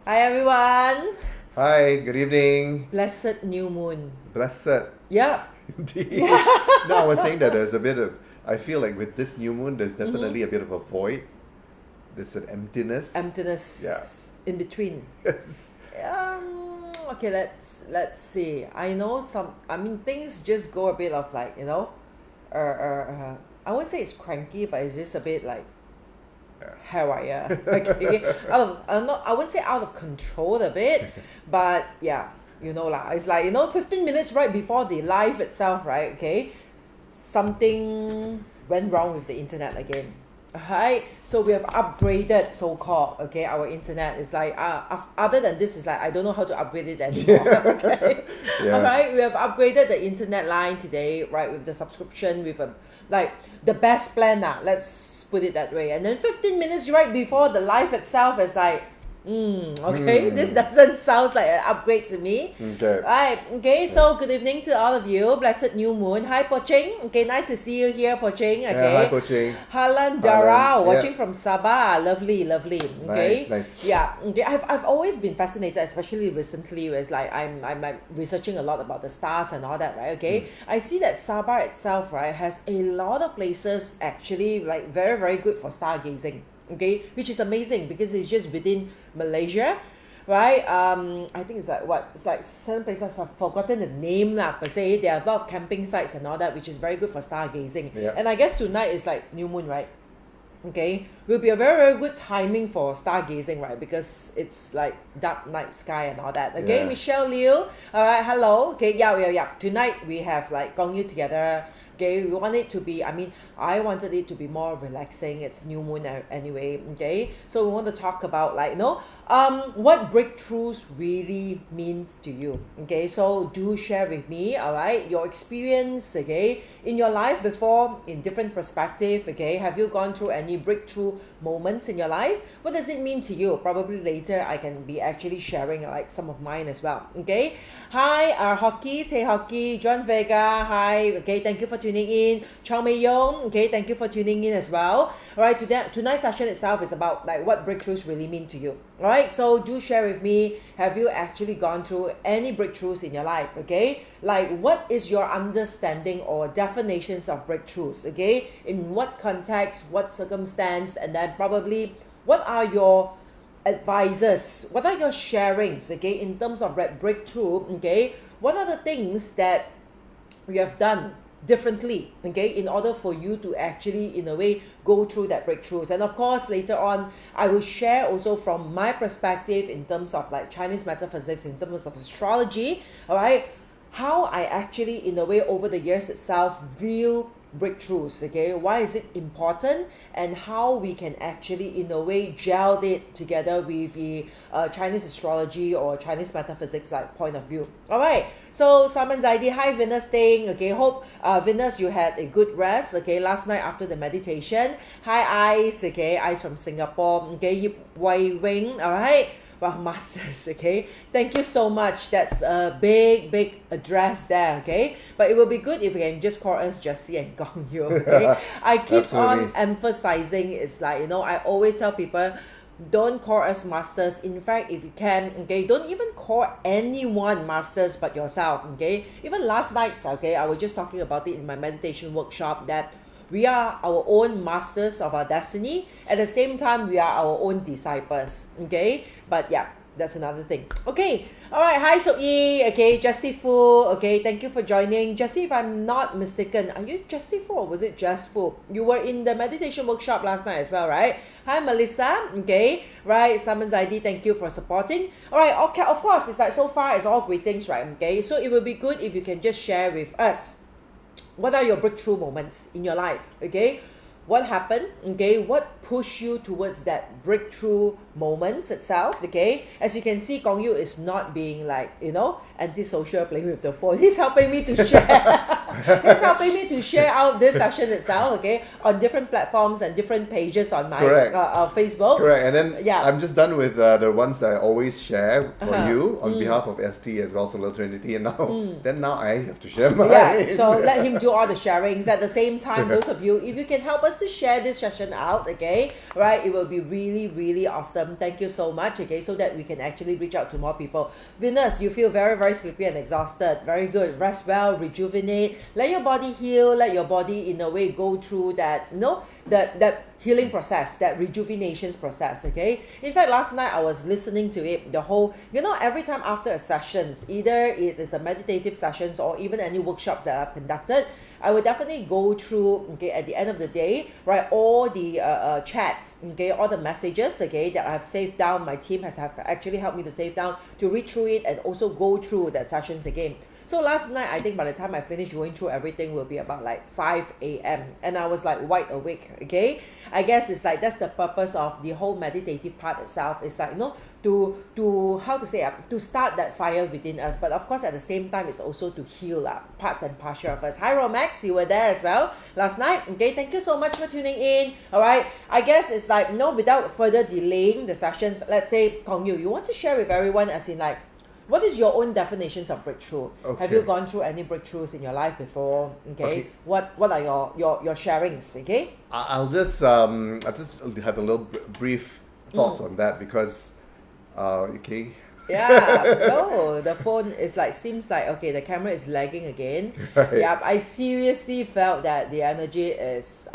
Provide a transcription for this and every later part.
Hi everyone. Hi, good evening. Blessed new moon. Blessed. Yeah. Indeed. No, I was saying that there's a bit of, I feel like with this new moon, there's definitely a bit of a void. There's an emptiness. Emptiness. Yeah. In between. Yes. Okay, let's see. I know things just go a bit of like, I won't say it's cranky, but it's just a bit like haywire. Okay. I wouldn't say out of control a bit, but yeah, it's like, 15 minutes right before the live itself, right? Okay. Something went wrong with the internet again. Alright, so we have upgraded, so-called, okay, our internet. Is like, other than this, is like, I don't know how to upgrade it anymore. Okay. Yeah. Alright, we have upgraded the internet line today, right, with the subscription, with like the best plan now, let's put it that way. And then 15 minutes right before the live itself is like, okay, this doesn't sound like an upgrade to me. Okay. Right, okay, so good evening to all of you. Blessed new moon. Hi, Poching. Okay, nice to see you here, Poching. Okay. Yeah, hi, Poching. Halan Dara, Halan, watching yeah. from Sabah. Lovely. Okay. Nice. Yeah. Okay. I've always been fascinated, especially recently, where it's like I'm like researching a lot about the stars and all that, right? Okay. I see that Sabah itself, right, has a lot of places actually like very, very good for stargazing. Okay, which is amazing because it's just within Malaysia, right? I think it's like it's like certain places, I've forgotten the name lah per se. There are a lot of camping sites and all that, which is very good for stargazing. Yeah. And I guess tonight is like new moon, right? Okay, will be a very, very good timing for stargazing, right? Because it's like dark night sky and all that. Okay, Yeah. Michelle Liu. All right, hello. Okay, yeah. Tonight we have like Gong Yu together. Okay, we want it to be, I wanted it to be more relaxing. It's new moon anyway. Okay, so we want to talk about like, what breakthroughs really means to you. Okay, so do share with me, all right, your experience, okay, in your life before, in different perspective. Okay, have you gone through any breakthrough moments in your life? What does it mean to you? Probably later I can be actually sharing like some of mine as well. Okay, hi, Hockey, Tay Hockey, John Vega, hi. Okay, thank you for tuning in. Chao Mei Yong, okay, thank you for tuning in as well. All right, tonight's session itself is about like what breakthroughs really mean to you. All right, so do share with me, have you actually gone through any breakthroughs in your life? Okay, like what is your understanding or definitions of breakthroughs? Okay, in what context, what circumstance, and then probably what are your advisors, what are your sharings, okay, in terms of breakthrough. Okay, what are the things that you have done differently, okay, in order for you to actually in a way go through that breakthroughs. And of course later on I will share also from my perspective in terms of like Chinese metaphysics, in terms of astrology, all right, how I actually in a way over the years itself view breakthroughs. Okay, why is it important, and how we can actually in a way gel it together with the Chinese astrology or Chinese metaphysics like point of view. All right, so Simon Zaidi, hi Venus Ting. Okay, hope Venus you had a good rest, okay, last night after the meditation. Hi Ice, okay, Ice from Singapore. Okay, Yip Wei Wing. All right, wow, masters. Okay, thank you so much. That's a big address there. Okay, but it will be good if you can just call us Jessie and Gong Yu. Okay, I keep on emphasizing, it's like, I always tell people, don't call us masters. In fact, if you can, okay, don't even call anyone masters but yourself. Okay, even last night, okay, I was just talking about it in my meditation workshop that we are our own masters of our destiny. At the same time, we are our own disciples. Okay, but yeah, that's another thing. Okay, all right. Hi, Shok-Yi. Okay, Jessie Fu. Okay, thank you for joining. Jessie, if I'm not mistaken, are you Jessie Fu or was it Just Fu? You were in the meditation workshop last night as well, right? Hi, Melissa. Okay, right. Summons ID, thank you for supporting. All right, okay, of course, it's like so far it's all greetings, right? Okay, so it will be good if you can just share with us, what are your breakthrough moments in your life? Okay, what happened? Okay, what pushed you towards that breakthrough moments itself? Okay, as you can see, Gong Yu is not being like, antisocial, playing with the phone. He's helping me to share. He's helping me to share out this session itself, okay, on different platforms and different pages on my Facebook. Correct. And then yeah, I'm just done with the ones that I always share for you on behalf of ST as well, Solar Trinity, and now I have to share mine. Yeah, so let him do all the sharings. At the same time, those of you, if you can help us to share this session out, okay, okay, right? It will be really, really awesome. Thank you so much, okay, so that we can actually reach out to more people. Venus, you feel very, very sleepy and exhausted. Very good. Rest well, rejuvenate, let your body heal, let your body in a way go through that, that healing process, that rejuvenation process, okay? In fact, last night I was listening to it, the whole, every time after a sessions, either it is a meditative sessions or even any workshops that I've conducted, I will definitely go through, okay, at the end of the day, right, all the chats, okay, all the messages, okay, that I've saved down. My team have actually helped me to save down, to read through it and also go through that sessions again. So last night, I think by the time I finished going through everything will be about like 5 a.m. And I was like wide awake, okay? I guess it's like that's the purpose of the whole meditative part itself. It's like, to how to say, to start that fire within us. But of course, at the same time, it's also to heal parts and parcel of us. Hi, Romax, you were there as well last night. Okay, thank you so much for tuning in. All right, I guess it's like, without further delaying the sessions, let's say, Kong Yu, you want to share with everyone as in like, what is your own definitions of breakthrough? Okay. Have you gone through any breakthroughs in your life before? Okay. What are your sharings? Okay. I'll just have a little brief thoughts on that because, okay. Yeah. No, the phone is like, seems like, okay, the camera is lagging again. Right. Yeah. I seriously felt that the energy is,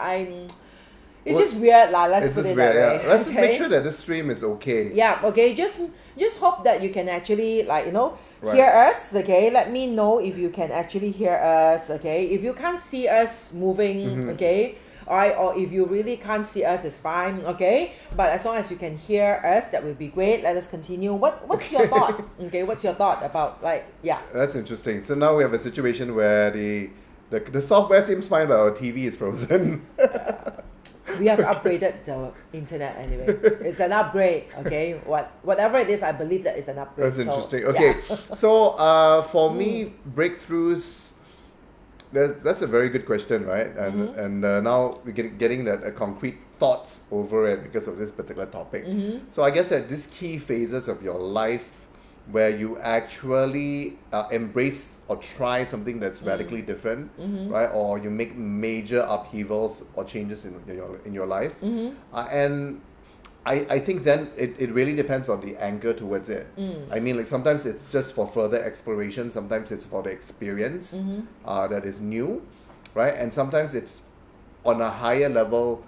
it's just weird lah. Let's put it that way. Yeah. Let's just make sure that the stream is okay. Yeah. Okay. Just hope that you can actually Right. hear us, okay? Let me know if you can actually hear us, okay? If you can't see us moving, okay? Alright, or if you really can't see us, it's fine, okay? But as long as you can hear us, that will be great. Let us continue. What's your thought? Okay, what's your thought about That's interesting. So now we have a situation where the software seems fine, but our TV is frozen. We have upgraded the internet anyway. It's an upgrade, okay? Whatever it is, I believe that it's an upgrade. That's interesting. Okay, so for me, breakthroughs. That's a very good question, right? And now we're getting that concrete thoughts over it because of this particular topic. So I guess that these key phases of your life where you actually embrace or try something that's radically different, right? Or you make major upheavals or changes in your life, and I think then it really depends on the anchor towards it. I mean, like sometimes it's just for further exploration, sometimes it's for the experience that is new, right? And sometimes it's on a higher level.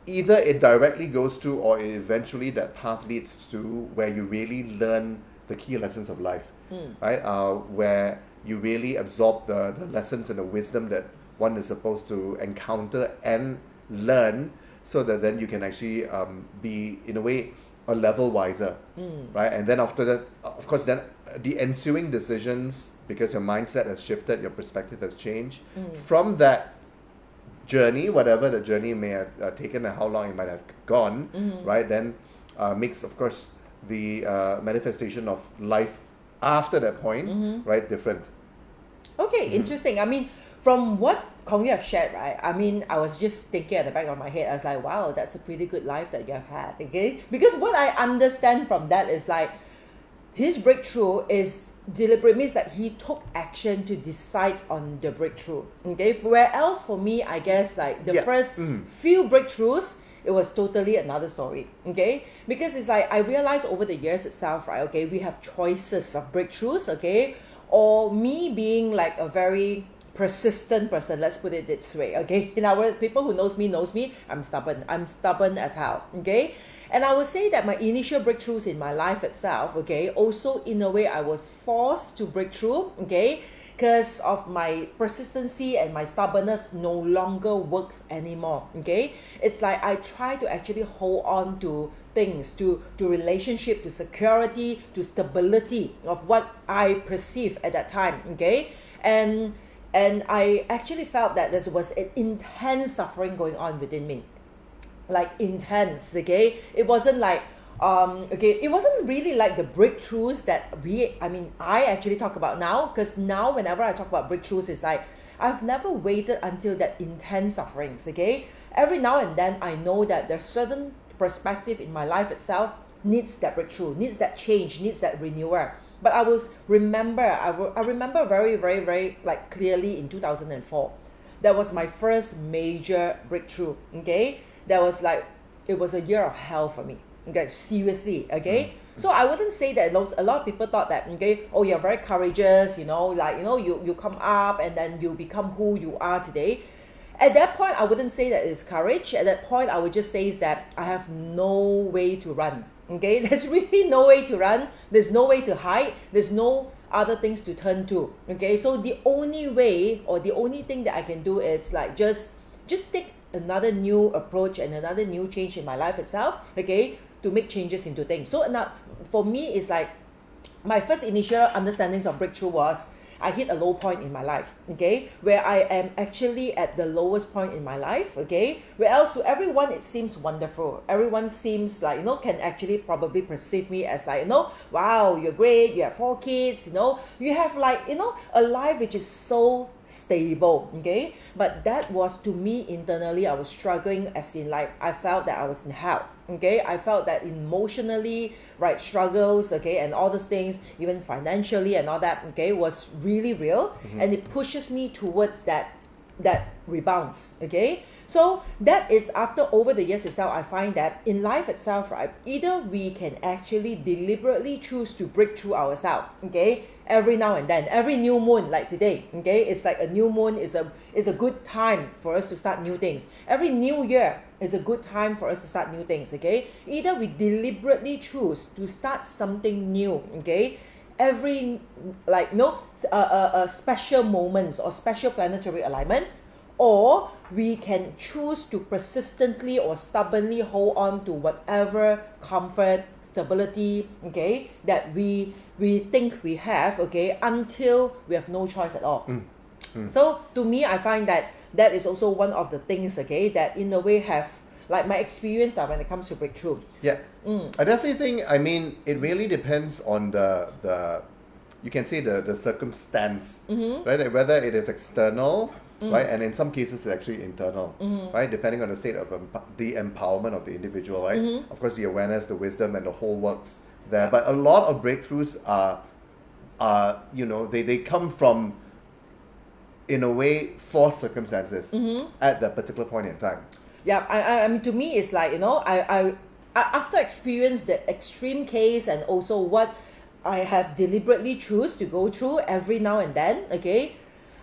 Either it directly goes to, or eventually that path leads to where you really learn the key lessons of life, right? Where you really absorb the lessons and the wisdom that one is supposed to encounter and learn, so that then you can actually be, in a way, a level wiser, right? And then after that, of course, then the ensuing decisions, because your mindset has shifted, your perspective has changed, from that journey, whatever the journey may have taken and how long it might have gone, right, then makes, of course, the manifestation of life after that point, right, different. Okay, interesting. I mean, from what Kong Yu have shared, right, I mean, I was just thinking at the back of my head, I was like, wow, that's a pretty good life that you have had, okay? Because what I understand from that is like, his breakthrough is deliberate, means that he took action to decide on the breakthrough, okay? Where else for me, I guess like the first few breakthroughs, it was totally another story, okay? Because it's like, I realized over the years itself, right, okay, we have choices of breakthroughs, okay? Or me being like a very persistent person, let's put it this way, okay? In other words, people who knows me, I'm stubborn as hell, okay? And I would say that my initial breakthroughs in my life itself, okay, also in a way I was forced to break through, okay, because of my persistency and my stubbornness no longer works anymore, okay. It's like I try to actually hold on to things, to relationship, to security, to stability of what I perceive at that time, okay. And I actually felt that there was an intense suffering going on within me. Like intense, okay? It wasn't like, it wasn't really like the breakthroughs that I actually talk about now, because now whenever I talk about breakthroughs, it's like, I've never waited until that intense sufferings, okay? Every now and then, I know that there's certain perspective in my life itself needs that breakthrough, needs that change, needs that renewal. But I remember very, very, very like clearly in 2004. That was my first major breakthrough, okay? there was like, it was a year of hell for me. Okay, seriously, okay? So I wouldn't say that a lot of people thought that, okay, oh, you're very courageous, like, you come up and then you become who you are today. At that point, I wouldn't say that it's courage. At that point, I would just say is that I have no way to run, okay? There's really no way to run. There's no way to hide. There's no other things to turn to, okay? So the only way or the only thing that I can do is like just take another new approach and another new change in my life itself, okay, to make changes into things. So now for me, it's like my first initial understandings of breakthrough was I hit a low point in my life, okay, where I am actually at the lowest point in my life, okay, where else to everyone it seems wonderful. Everyone seems like, can actually probably perceive me as like, wow, you're great, you have 4 kids, you have like, a life which is so stable, okay, but that was to me internally, I was struggling, as in like I felt that I was in hell, okay, I felt that emotionally, right, struggles, okay, and all those things, even financially and all that, okay, was really real, and it pushes me towards that rebounds, okay. So that is after over the years itself, I find that in life itself, right, either we can actually deliberately choose to break through ourselves, okay, every now and then, every new moon like today, okay, it's like a new moon is a good time for us to start new things. Every new year is a good time for us to start new things, okay. Either we deliberately choose to start something new, okay, every like special moments or special planetary alignment, or we can choose to persistently or stubbornly hold on to whatever comfort, stability, okay, that we think we have, okay, until we have no choice at all. So to me, I find that is also one of the things, okay, that in a way have like my experience when it comes to breakthrough. Yeah. I definitely think, I mean, it really depends on the you can say the circumstance, right? Like whether it is external, right? And in some cases, it's actually internal, right? Depending on the state of the empowerment of the individual, right? Of course, the awareness, the wisdom, and the whole works there. But a lot of breakthroughs are they come from, in a way, forced circumstances at that particular point in time. Yeah, I mean, to me, it's like, I after experience the extreme case and also what I have deliberately choose to go through every now and then, okay,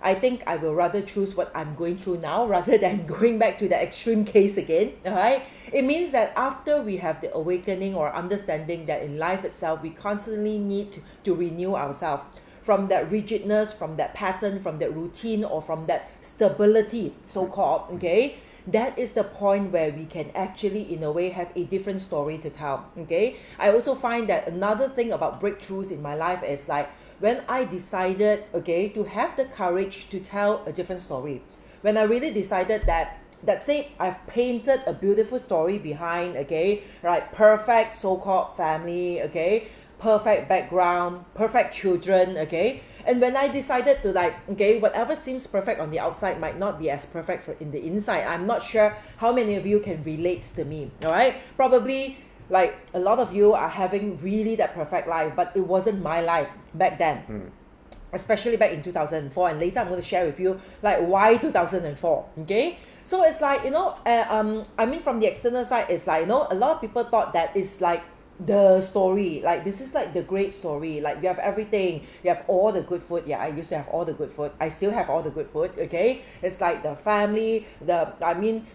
I think I will rather choose what I'm going through now rather than going back to the extreme case again, alright? It means that after we have the awakening or understanding that in life itself, we constantly need to renew ourselves from that rigidness, from that pattern, from that routine, or from that stability, so-called, okay? That is the point where we can actually, in a way, have a different story to tell, okay? I also find that another thing about breakthroughs in my life is like, when I decided, okay, to have the courage to tell a different story. When I really decided that, that's it, I've painted a beautiful story behind, okay, right, perfect so-called family, okay, perfect background, perfect children, okay, and when I decided to like, okay, whatever seems perfect on the outside might not be as perfect in the inside. I'm not sure how many of you can relate to me, all right? Probably like a lot of you are having really that perfect life, but it wasn't my life back then. Especially back in 2004, and later I'm going to share with you like why 2004, okay? So it's like, I mean, from the external side, it's like, a lot of people thought that it's like the story, like this is like the great story, like you have everything, you have all the good food. Yeah, I used to have all the good food, I still have all the good food, okay? It's like the family, the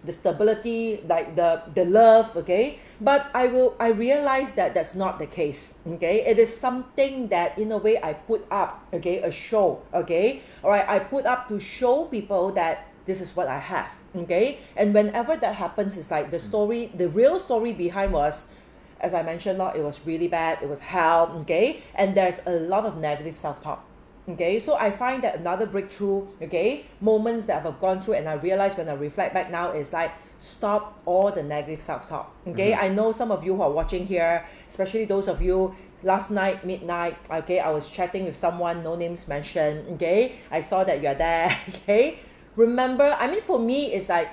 stability, like the love, okay? But I realized that that's not the case, okay? It is something that in a way I put up, okay, a show, okay? Alright, I put up to show people that this is what I have, okay? And whenever that happens, it's like the story, the real story behind was, as I mentioned, it was really bad, it was hell, okay? And there's a lot of negative self-talk, okay? So I find that another breakthrough, okay, moments that I've gone through and I realize when I reflect back now is like, stop all the negative self-talk, okay? I know some of you who are watching here, especially those of you, last night, midnight, okay, I was chatting with someone, no names mentioned, okay? I saw that you're there, okay? Remember, I mean, for me, it's like,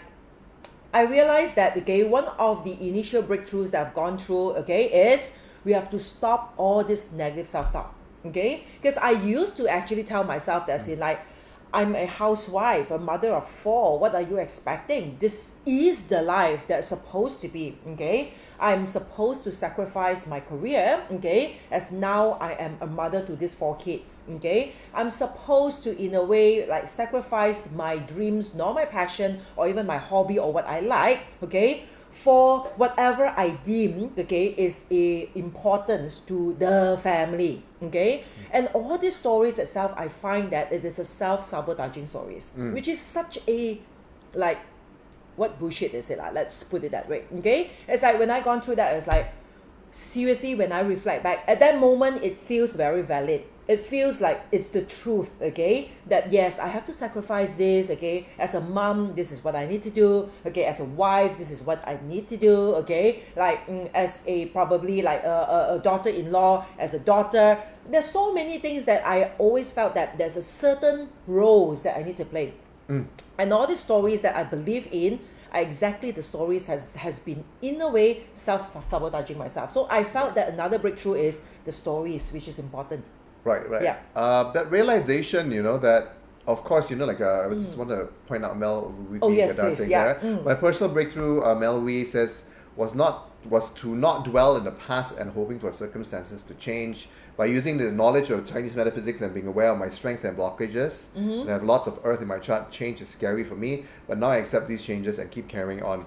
I realized that, okay, one of the initial breakthroughs that I've gone through, okay, is we have to stop all this negative self-talk, okay? Because I used to actually tell myself that, in like, I'm a housewife, a mother of 4. What are you expecting? This is the life that's supposed to be, okay? I'm supposed to sacrifice my career, okay, as now I am a mother to these 4 kids, okay? I'm supposed to, in a way, like sacrifice my dreams, nor my passion, or even my hobby or what I like, okay, for whatever I deem, okay, is a importance to the family, okay? And all these stories itself, I find that it is a self-sabotaging stories, which is such a, like, what bullshit is it? Let's put it that way, okay? It's like when I gone through that, it's like, seriously, when I reflect back, at that moment, it feels very valid. It feels like it's the truth, okay? That yes, I have to sacrifice this, okay? As a mom, this is what I need to do, okay? As a wife, this is what I need to do, okay? Like, as a probably like a daughter-in-law, as a daughter, there's so many things that I always felt that there's a certain roles that I need to play. And all these stories that I believe in are exactly the stories has been, in a way, self-sabotaging myself. So I felt that another breakthrough is the stories, which is important. Right. Yeah. That realization, that, of course, like, I just want to point out Mel Wee. Oh, yes, please. Yeah. My personal breakthrough, Mel Wee says, was to not dwell in the past and hoping for circumstances to change. By using the knowledge of Chinese metaphysics and being aware of my strengths and blockages, and I have lots of earth in my chart, change is scary for me, but now I accept these changes and keep carrying on.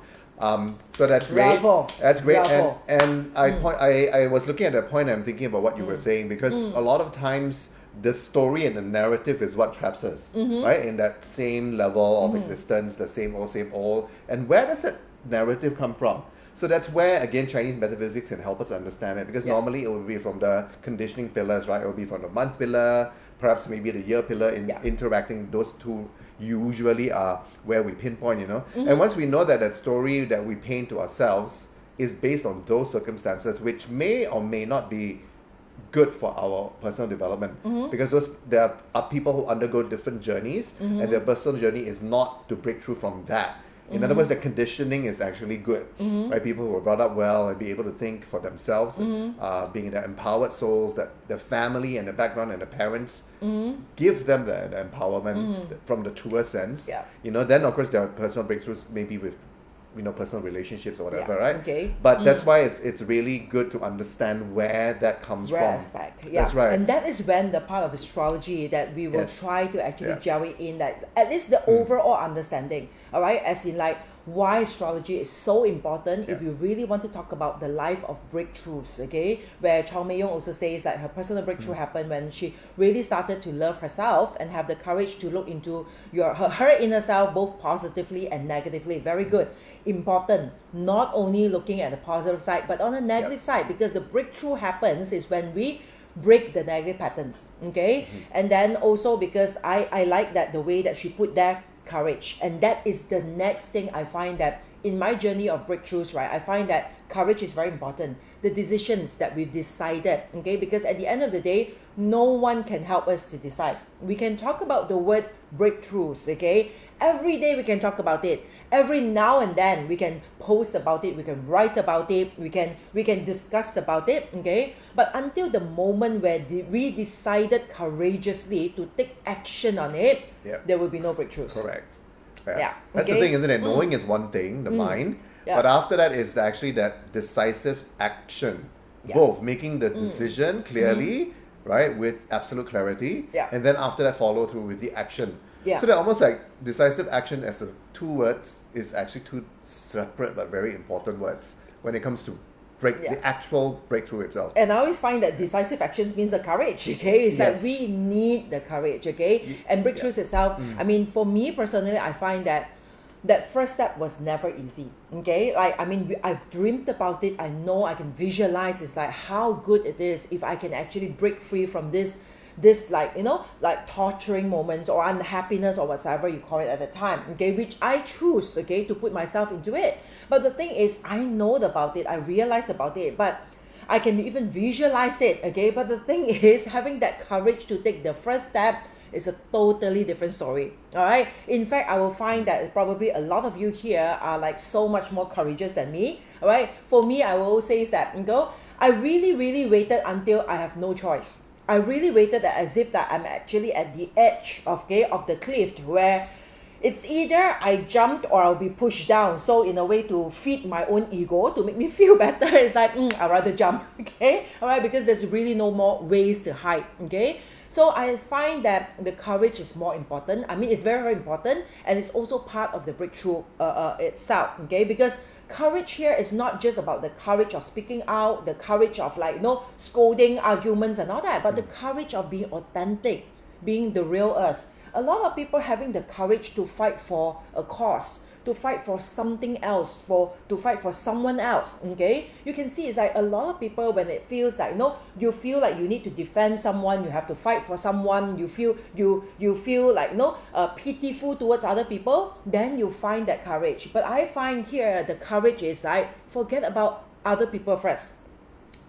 So that's great. Bravo. That's great. Bravo. And I was looking at that point and I'm thinking about what you were saying, because a lot of times the story and the narrative is what traps us, right? In that same level of existence, the same old. And where does that narrative come from? So that's where, again, Chinese metaphysics can help us understand it, because normally it will be from the conditioning pillars, right? It will be from the month pillar, perhaps maybe the year pillar, interacting. Those two usually are where we pinpoint, And once we know that story that we paint to ourselves is based on those circumstances, which may or may not be good for our personal development, because there are people who undergo different journeys, and their personal journey is not to break through from that. In other words, the conditioning is actually good, right? People who are brought up well and be able to think for themselves, being the empowered souls, that the family and the background and the parents give them the empowerment from the truer sense. Yeah. Then of course there are personal breakthroughs, maybe with personal relationships or whatever, right? Okay. But that's why it's really good to understand where that comes from. Aspect. Yeah. That's right. And that is when the part of astrology that we will try to actually gel it in, that at least the overall understanding, all right? As in, like, why astrology is so important if you really want to talk about the life of breakthroughs, okay? Where Chow Mei Yong also says that her personal breakthrough happened when she really started to love herself and have the courage to look into her inner self, both positively and negatively. Very good. Important. Not only looking at the positive side, but on the negative side, because the breakthrough happens is when we break the negative patterns, okay? And then also, because I like that the way that she put there, courage. And that is the next thing I find that in my journey of breakthroughs, right? I find that courage is very important. The decisions that we've decided, okay? Because at the end of the day, no one can help us to decide. We can talk about the word breakthroughs, okay? Every day we can talk about it. Every now and then we can post about it, we can write about it, we can discuss about it, okay? But until the moment where we decided courageously to take action on it, there will be no breakthroughs. Correct. Yeah. That's the thing, isn't it? Knowing is one thing, the mind, but after that is actually that decisive action. Both making the decision clearly, right, with absolute clarity, and then after that follow through with the action. So they're almost like decisive action as two words is actually two separate but very important words when it comes to the actual breakthrough itself. And I always find that decisive actions means the courage, okay? It's like we need the courage, okay? And breakthroughs itself, I mean, for me personally, I find that first step was never easy, okay? Like, I mean, I've dreamed about it. I know I can visualize. It's like how good it is if I can actually break free from this like, like torturing moments or unhappiness or whatever you call it at the time, okay, which I choose, okay, to put myself into it. But the thing is, I know about it, I realize about it, but I can even visualize it, okay? But the thing is, having that courage to take the first step is a totally different story, all right? In fact, I will find that probably a lot of you here are like so much more courageous than me, all right? For me, I will say is that, I really, really waited until I have no choice. I really waited as if that I'm actually at the edge of the cliff, where it's either I jumped or I'll be pushed down. So in a way, to feed my own ego, to make me feel better, it's like, I'd rather jump, okay? All right, because there's really no more ways to hide, okay? So I find that the courage is more important. I mean, it's very, very important, and it's also part of the breakthrough itself, okay? Because courage here is not just about the courage of speaking out, the courage of scolding arguments and all that, but the courage of being authentic, being the real us. A lot of people having the courage to fight for a cause, to fight for something else, to fight for someone else, okay? You can see it's like a lot of people, when it feels like, you feel like you need to defend someone, you have to fight for someone, you feel like, pitiful towards other people, then you find that courage. But I find here the courage is like, forget about other people first.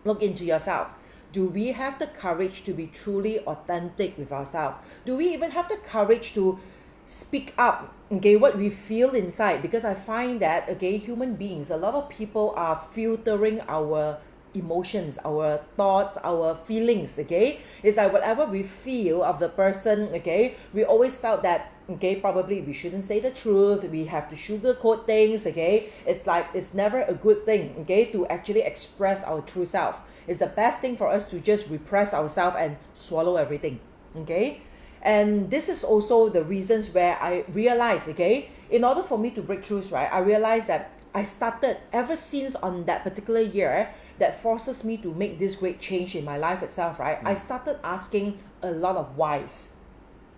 Look into yourself. Do we have the courage to be truly authentic with ourselves? Do we even have the courage to speak up, okay, what we feel inside? Because I find that, okay, human beings, a lot of people are filtering our emotions, our thoughts, our feelings, okay? It's like whatever we feel of the person, okay, we always felt that, okay, probably we shouldn't say the truth, we have to sugarcoat things, okay? It's like, it's never a good thing, okay, to actually express our true self. It's the best thing for us to just repress ourselves and swallow everything, okay? And this is also the reasons where I realized, okay, in order for me to break through, right, I realized that I started, ever since on that particular year that forces me to make this great change in my life itself, right, I started asking a lot of whys,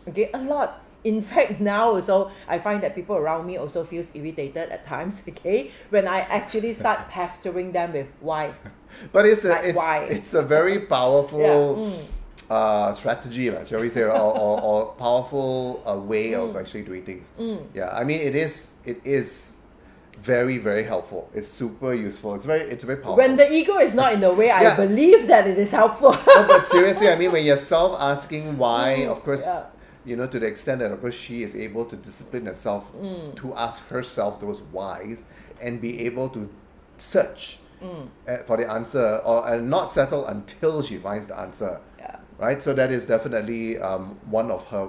okay, a lot. In fact, now also, I find that people around me also feels irritated at times, okay, when I actually start pestering them with why. But it's a very powerful strategy, shall we say, or powerful way of actually doing things. Yeah, I mean, it is very, very helpful. It's super useful. It's very powerful. When the ego is not in the way, I believe that it is helpful. No, but seriously, I mean, when you're self-asking why, of course, to the extent that, of course, she is able to discipline herself to ask herself those whys and be able to search for the answer, and not settle until she finds the answer. Right? So that is definitely one of her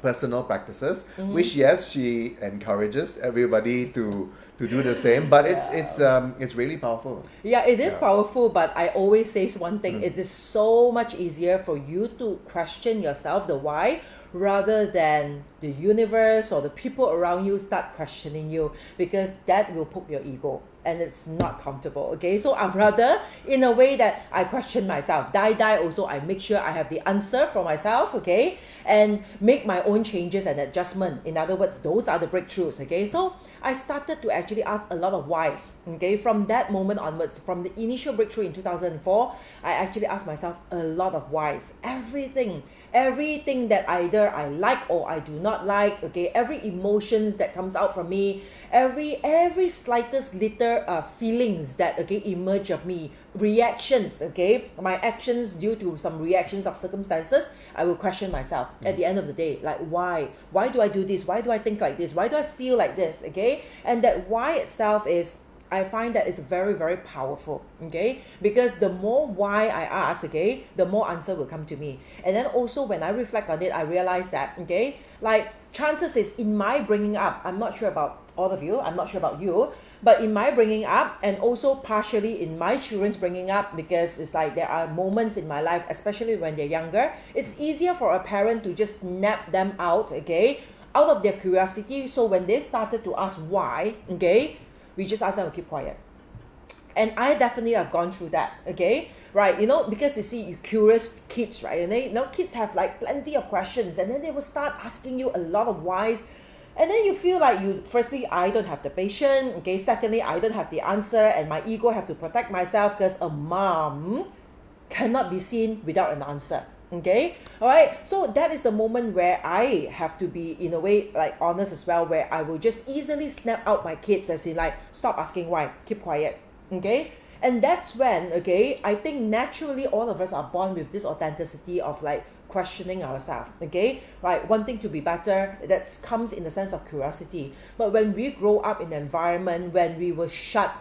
personal practices, which, yes, she encourages everybody to do the same, but it's really powerful. Yeah, it is powerful, but I always say one thing, it is so much easier for you to question yourself, the why, rather than the universe or the people around you start questioning you, because that will poke your ego and it's not comfortable, okay? So I'd rather, in a way, that I question myself, die also, I make sure I have the answer for myself, okay, and make my own changes and adjustment. In other words, those are the breakthroughs, okay? So I started to actually ask a lot of whys, okay? From that moment onwards, from the initial breakthrough in 2004, I actually asked myself a lot of whys. Everything that either I like or I do not like, okay, every emotions that comes out from me, every slightest little feelings that, okay, emerge of me, reactions, okay, my actions due to some reactions of circumstances, I will question myself at the end of the day, like, why do I do this, why do I think like this, why do I feel like this, okay? And that why itself is, I find that it's very, very powerful, okay? Because the more why I ask, okay, the more answer will come to me. And then also when I reflect on it, I realize that, okay, like, chances is in my bringing up, I'm not sure about all of you, I'm not sure about you, but in my bringing up, and also partially in my children's bringing up, because it's like there are moments in my life, especially when they're younger, it's easier for a parent to just snap them out, okay, out of their curiosity. So when they started to ask why, okay, we just ask them to keep quiet. And I definitely have gone through that, okay? Right, because you see, you curious kids, right? And kids have like plenty of questions, and then they will start asking you a lot of whys. And then you feel like firstly, I don't have the patience, okay? Secondly, I don't have the answer, and my ego have to protect myself because a mom cannot be seen without an answer. Okay, all right, so that is the moment where I have to be, in a way, like, honest as well, where I will just easily snap out my kids, as in, like, stop asking why, keep quiet, okay? And that's when, okay, I think naturally all of us are born with this authenticity of, like, questioning ourselves, okay, right, wanting to be better. That comes in the sense of curiosity. But when we grow up in an environment when we were shut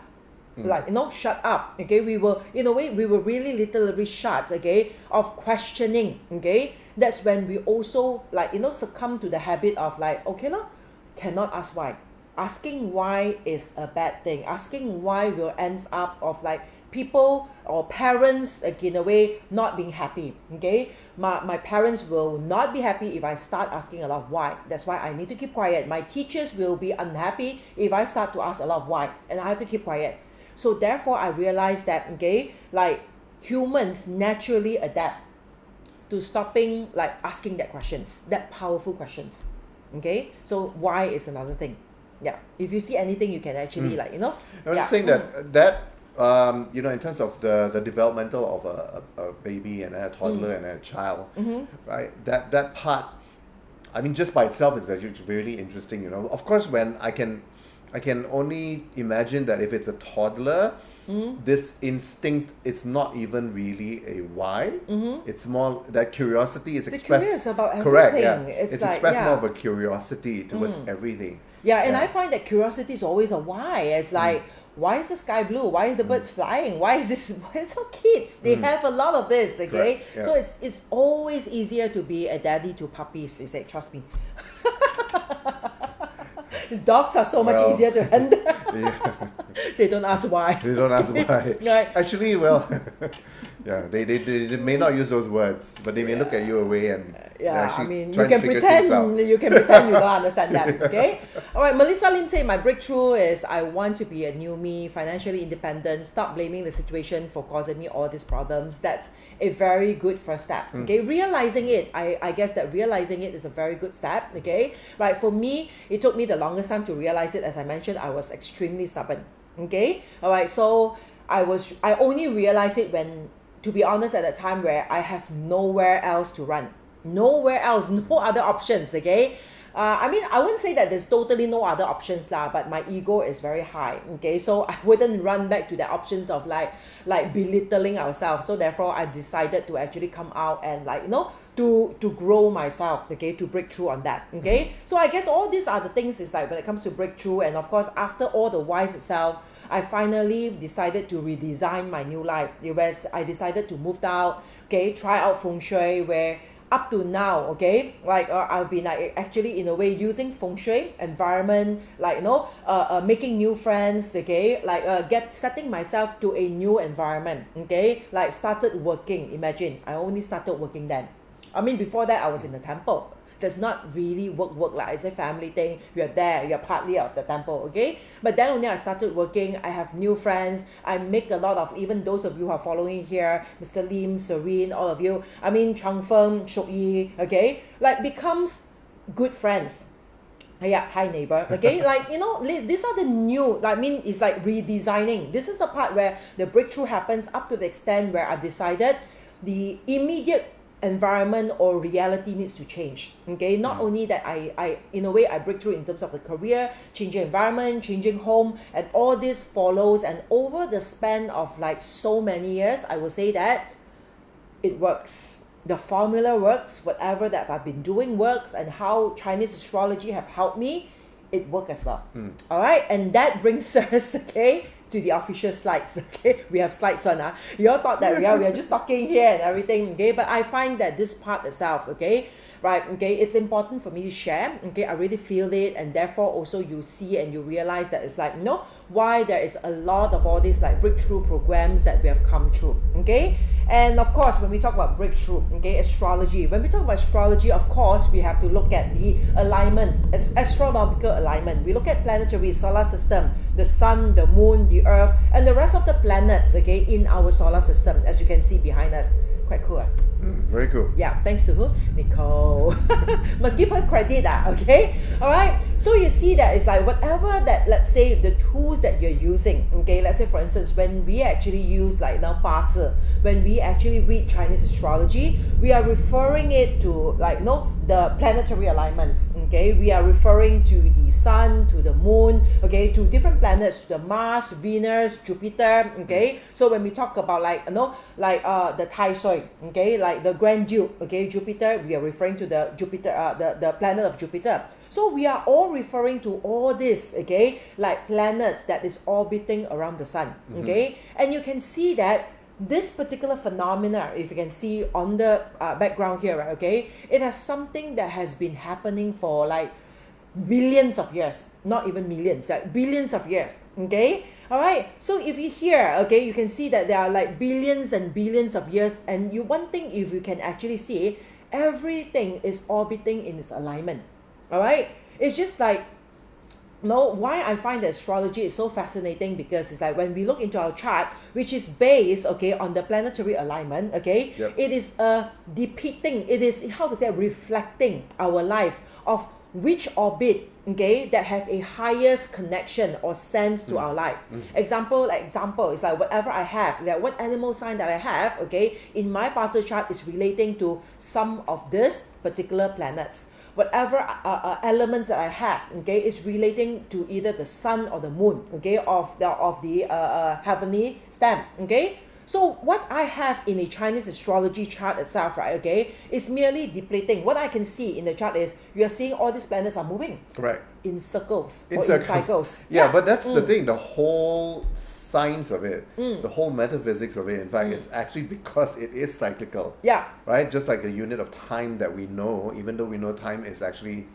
like, shut up, okay? We were, in a way, we were really literally shut, okay, of questioning, okay? That's when we also, like, succumb to the habit of like, okay, cannot ask why. Asking why is a bad thing. Asking why will ends up of like people or parents, like, in a way, not being happy, okay? My parents will not be happy if I start asking a lot of why. That's why I need to keep quiet. My teachers will be unhappy if I start to ask a lot of why, and I have to keep quiet. So therefore, I realized that, okay, like humans naturally adapt to stopping like asking that questions, that powerful questions, okay? So why is another thing. Yeah, if you see anything, you can actually like, I was just saying that in terms of the developmental of a baby and a toddler and a child, right? That part, I mean, just by itself is actually really interesting. Of course, when I can only imagine that if it's a toddler, this instinct, it's not even really a why. It's more that curiosity is expressed. Curious about everything. Correct. Yeah, it's like, expressed more of a curiosity towards everything. Yeah, and I find that curiosity is always a why. It's like, why is the sky blue? Why is the birds flying? Why is this? Why is our kids? They have a lot of this, okay? Yeah. So it's always easier to be a daddy to puppies. You say, trust me. Dogs are so much easier to handle. They don't ask why. They don't ask why. Right. Actually, well, yeah, they may not use those words, but they may look at you away and I mean, you can pretend you don't understand that. Okay. All right. Melissa Lim said, my breakthrough is I want to be a new me, financially independent. Stop blaming the situation for causing me all these problems. That's a very good first step. Okay, realizing it, I guess that realizing it is a very good step. Okay, right. For me, it took me the longest time to realize it. As I mentioned, I was extremely stubborn. Okay, all right. So I only realized it when, to be honest, at a time where I have nowhere else to run, nowhere else, no other options. Okay. I mean, I wouldn't say that there's totally no other options lah, but my ego is very high. Okay, so I wouldn't run back to the options of like belittling ourselves. So therefore, I decided to actually come out and to grow myself. Okay, to break through on that. Okay, so I guess all these are the things is like when it comes to breakthrough, and of course after all the whys itself, I finally decided to redesign my new life. Whereas I decided to move out. Okay, try out feng shui where. Up to now, okay, like I've been like actually in a way using feng shui environment, like making new friends, okay, like setting myself to a new environment, okay, like started working. Imagine I only started working then. I mean, before that I was in the temple. That's not really work like it's a family thing. You're there, you're partly of the temple, okay? But then only I started working. I have new friends. I make a lot of, even those of you who are following here, Mr. Lim, Serene, all of you. I mean, Chang Feng, Shok Yi, okay? Like becomes good friends. Yeah, hi neighbor. Okay, like these are the new. I mean, it's like redesigning. This is the part where the breakthrough happens up to the extent where I've decided the immediate environment or reality needs to change. Okay, not only that I in a way I break through in terms of the career, changing environment, changing home, and all this follows, and over the span of like so many years, I will say that it works. The formula works. Whatever that I've been doing works, and how Chinese astrology have helped me, it worked as well. All right, and that brings us to the official slides. Okay, we have slides on. You all thought that we are just talking here and everything. Okay, but I find that this part itself, it's important for me to share. Okay, I really feel it, and therefore also you see and you realize that it's like why there is a lot of all these like breakthrough programs that we have come through. Okay. And of course, when we talk about breakthrough, astrology. When we talk about astrology, of course, we have to look at the alignment, astronomical alignment. We look at planetary solar system, the sun, the moon, the earth, and the rest of the planets, in our solar system, as you can see behind us. Quite cool. Very cool. Yeah, thanks to who? Nicole. Must give her credit, okay? All right. So you see that it's like whatever that, let's say, the tools that you're using, let's say for instance, when we actually use like now Bazi, when we actually read Chinese astrology, we are referring it to like the planetary alignments. We are referring to the sun, to the moon, to different planets, to the Mars, Venus, Jupiter. So when we talk about the Tai Sui, like the Grand Duke, Jupiter, we are referring to the Jupiter, the planet of Jupiter. So we are all referring to all this, okay, like planets that is orbiting around the sun, okay, and you can see that this particular phenomena, if you can see on the background here, right, okay, it has something that has been happening for like billions of years, not even millions, like billions of years, okay. All right, so if you here, okay, you can see that there are like billions and billions of years, and one thing, if you can actually see, everything is orbiting in its alignment. All right, it's just like, why I find that astrology is so fascinating, because it's like when we look into our chart, which is based, okay, on the planetary alignment, okay, it is depicting, it is, how to say, reflecting our life of which orbit, okay, that has a highest connection or sense to our life. Example, is like whatever I have, like what animal sign that I have, okay, in my party chart is relating to some of this particular planets. Whatever elements that I have, okay, is relating to either the sun or the moon, okay, of the heavenly stem, okay. So what I have in a Chinese astrology chart itself, right, okay, is merely depleting. What I can see in the chart is you are seeing all these planets are moving. Correct. In circles In or circles. in cycles. Yeah, but that's the thing. The whole science of it, the whole metaphysics of it, in fact, is actually because it is cyclical. Yeah. Right? Just like a unit of time that we know, even though we know time is actually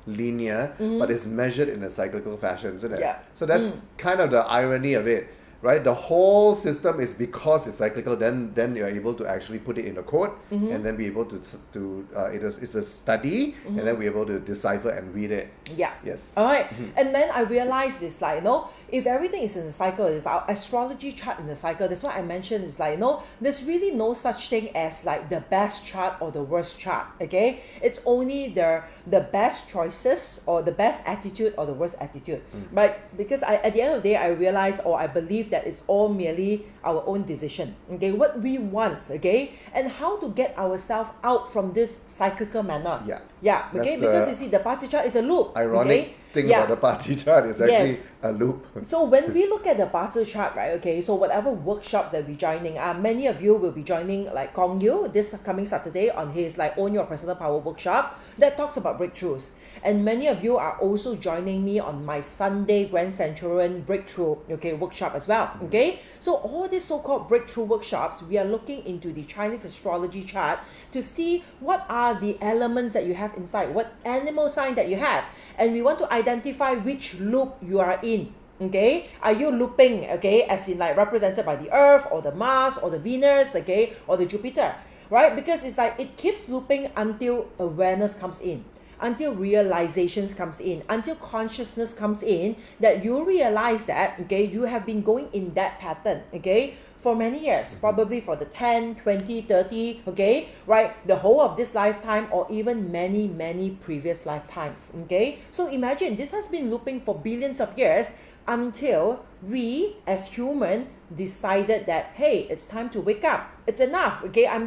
linear, but it's measured in a cyclical fashion, isn't it? Yeah. So that's kind of the irony of it. Right, the whole system is because it's cyclical. Then you're able to actually put it in a code, and then be able to it's a study, and then we're able to decipher and read it. Yeah. Yes. All right. And then I realized it's like, if everything is in a cycle, it's our astrology chart in the cycle. That's why I mentioned it's like, there's really no such thing as like the best chart or the worst chart. Okay, it's only the best choices or the best attitude or the worst attitude. But because at the end of the day, I realize, or I believe that it's all merely our own decision. Okay, what we want. Okay, and how to get ourselves out from this cyclical manner. Yeah. Yeah. Okay, because you see, the party chart is a loop. Ironic thing about the party chart is actually a loop. So when we look at the party chart, right, okay, so whatever workshops that we're joining, many of you will be joining like Gong Yu this coming Saturday on his like Own Your Personal Power workshop that talks about breakthroughs. And many of you are also joining me on my Sunday Grand Centurion Breakthrough, okay, workshop as well, okay? So all these so-called breakthrough workshops, we are looking into the Chinese astrology chart to see what are the elements that you have inside, what animal sign that you have. And we want to identify which loop you are in, okay? Are you looping, okay, as in like represented by the Earth or the Mars or the Venus, okay, or the Jupiter, right? Because it's like it keeps looping until awareness comes in, until realizations comes in, until consciousness comes in, that you realize that, okay, you have been going in that pattern, okay, for many years, probably for the 10, 20, 30, okay, right, the whole of this lifetime, or even many, many previous lifetimes, okay. So imagine this has been looping for billions of years until we as human decided that, hey, it's time to wake up, it's enough, okay, I'm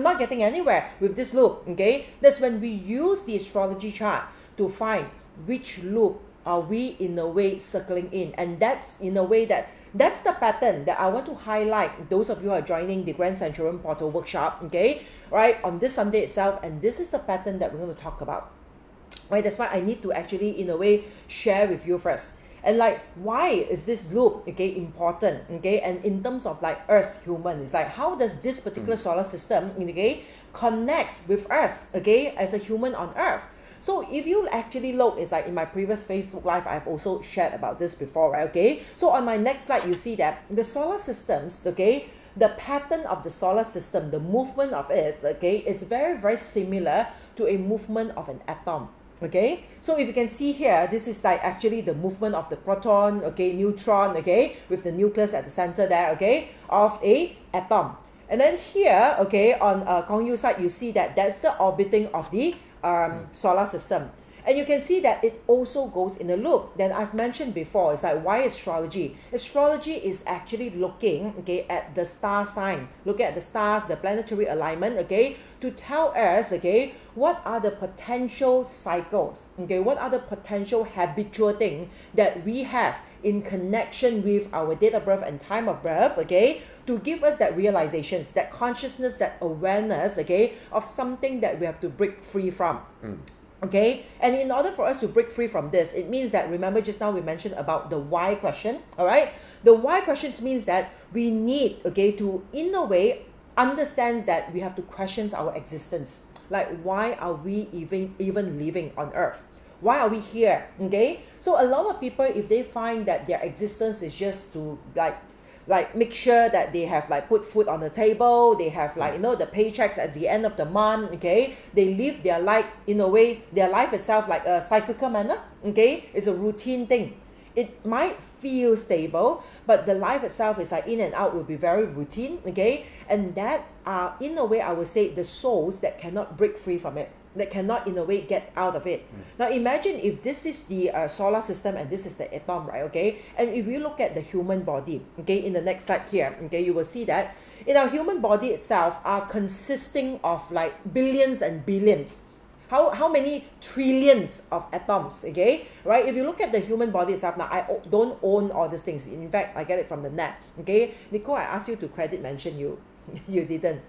not getting anywhere with this loop, okay. That's when we use the astrology chart to find which loop are we in a way circling in. And that's in a way that's the pattern that I want to highlight those of you who are joining the Grand Centurion Portal workshop, okay, right, on this Sunday itself. And this is the pattern that we're going to talk about, right? That's why I need to actually in a way share with you first. And like, why is this loop, okay, important, okay? And in terms of like us human, it's like, how does this particular solar system, okay, connects with us, okay, as a human on Earth? So if you actually look, it's like in my previous Facebook Live, I've also shared about this before, right, okay? So on my next slide, you see that the solar systems, okay, the pattern of the solar system, the movement of it, okay, is very, very similar to a movement of an atom. Okay, so if you can see here, this is like actually the movement of the proton, okay, neutron, okay, with the nucleus at the center there, okay, of a atom. And then here, okay, on Gong Yu side, you see that that's the orbiting of the solar system. And you can see that it also goes in a loop. Then I've mentioned before, it's like, why astrology? Astrology is actually looking, okay, at the star sign, look at the stars, the planetary alignment, okay, to tell us, okay, what are the potential cycles, okay, what are the potential habitual things that we have in connection with our date of birth and time of birth, okay, to give us that realizations, that consciousness, that awareness, okay, of something that we have to break free from. Okay, and in order for us to break free from this, it means that, remember just now we mentioned about the why question, all right? The why questions means that we need, okay, to, in a way, understands that we have to question our existence. Like, why are we even living on earth? Why are we here? Okay, so a lot of people, if they find that their existence is just to like make sure that they have like put food on the table, they have like, you know, the paychecks at the end of the month, okay, they live their life in a way, their life itself like a cyclical manner, okay, it's a routine thing. It might feel stable, but the life itself is like in and out will be very routine, okay, and that are, in a way, I would say, the souls that cannot break free from it, that cannot in a way get out of it. Now imagine if this is the solar system and this is the atom, right? Okay, and if you look at the human body, okay, in the next slide here, okay, you will see that in our human body itself are consisting of like billions and billions. How many trillions of atoms, okay, right? If you look at the human body itself, now I don't own all these things. In fact, I get it from the net, okay. Nicole, I asked you to credit mention you. You didn't.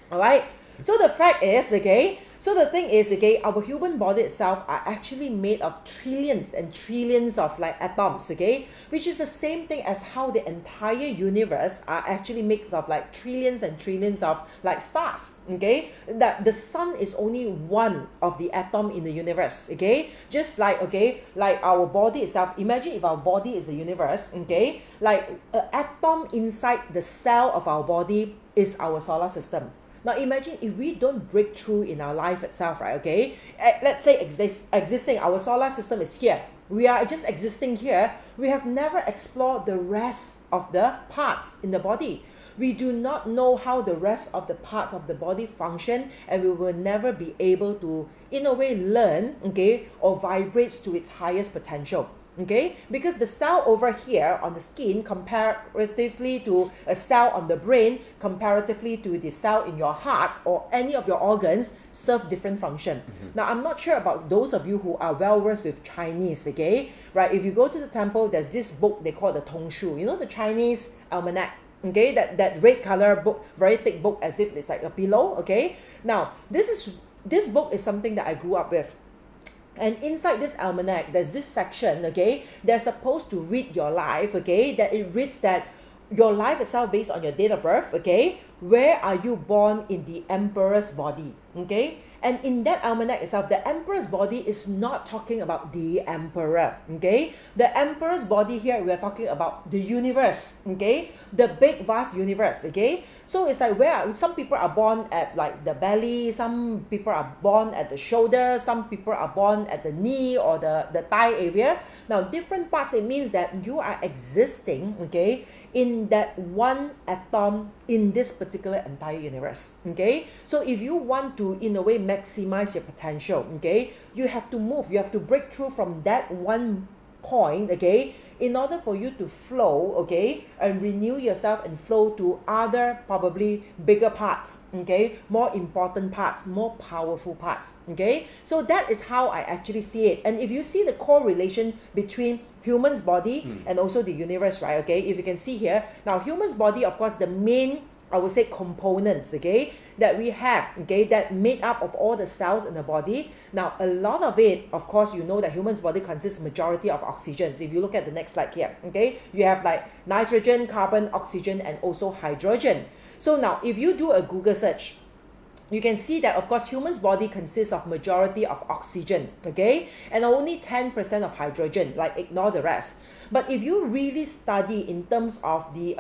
All right, so the fact is, okay, so the thing is, okay, our human body itself are actually made of trillions and trillions of like atoms, okay, which is the same thing as how the entire universe are actually made of like trillions and trillions of like stars, okay, that the sun is only one of the atom in the universe, okay, just like, okay, like our body itself. Imagine if our body is the universe, okay, like an atom inside the cell of our body is our solar system. Now imagine if we don't break through in our life itself, right? Okay, let's say existing, our solar system is here. We are just existing here. We have never explored the rest of the parts in the body. We do not know how the rest of the parts of the body function, and we will never be able to, in a way, learn, okay, or vibrates to its highest potential. Okay, because the cell over here on the skin comparatively to a cell on the brain, comparatively to the cell in your heart or any of your organs, serve different function. Now I'm not sure about those of you who are well versed with Chinese, okay, right? If you go to the temple, there's this book they call the Tongshu, you know, the Chinese Almanac, okay, that red color book, very thick book, as if it's like a pillow, okay. Now this book is something that I grew up with. And inside this almanac, there's this section, okay, they're supposed to read your life, okay, that it reads that your life itself based on your date of birth, okay, where are you born in the emperor's body, okay. And in that almanac itself, the emperor's body is not talking about the emperor, okay. The emperor's body here, we are talking about the universe, okay, the big vast universe, okay. So it's like some people are born at like the belly, some people are born at the shoulder, some people are born at the knee or the thigh area. Now different parts, it means that you are existing, okay, in that one atom in this particular entire universe, okay. So if you want to, in a way, maximize your potential, okay, you have to move, you have to break through from that one point, okay, in order for you to flow, okay, and renew yourself and flow to other probably bigger parts, okay, more important parts, more powerful parts, okay. So that is how I actually see it. And if you see the correlation between human's body and also the universe, right, okay, if you can see here, now human's body, of course, the main, I would say, components, okay, that we have, okay, that made up of all the cells in the body. Now a lot of it, of course, you know that human's body consists majority of oxygen. So if you look at the next slide here, okay, you have like nitrogen, carbon, oxygen, and also hydrogen. So now if you do a Google search, you can see that, of course, human's body consists of majority of oxygen, okay, and only 10% of hydrogen, like ignore the rest. But if you really study in terms of the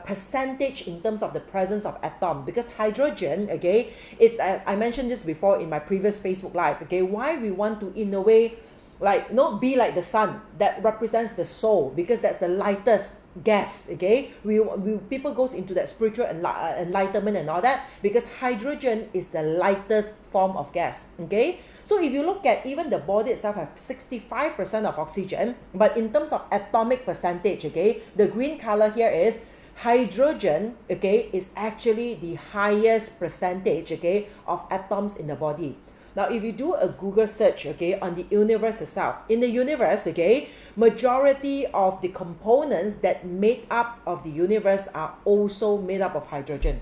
percentage in terms of the presence of atom, because hydrogen, okay, it's I mentioned this before in my previous Facebook live, okay, why we want to, in a way, like not be like the sun that represents the soul, because that's the lightest gas, okay. We people goes into that spiritual enlightenment and all that, because hydrogen is the lightest form of gas, okay. So if you look at even the body itself have 65% of oxygen, but in terms of atomic percentage, okay, the green color here is hydrogen, okay, is actually the highest percentage, okay, of atoms in the body. Now if you do a Google search, okay, on the universe itself, in the universe, okay, majority of the components that make up of the universe are also made up of hydrogen.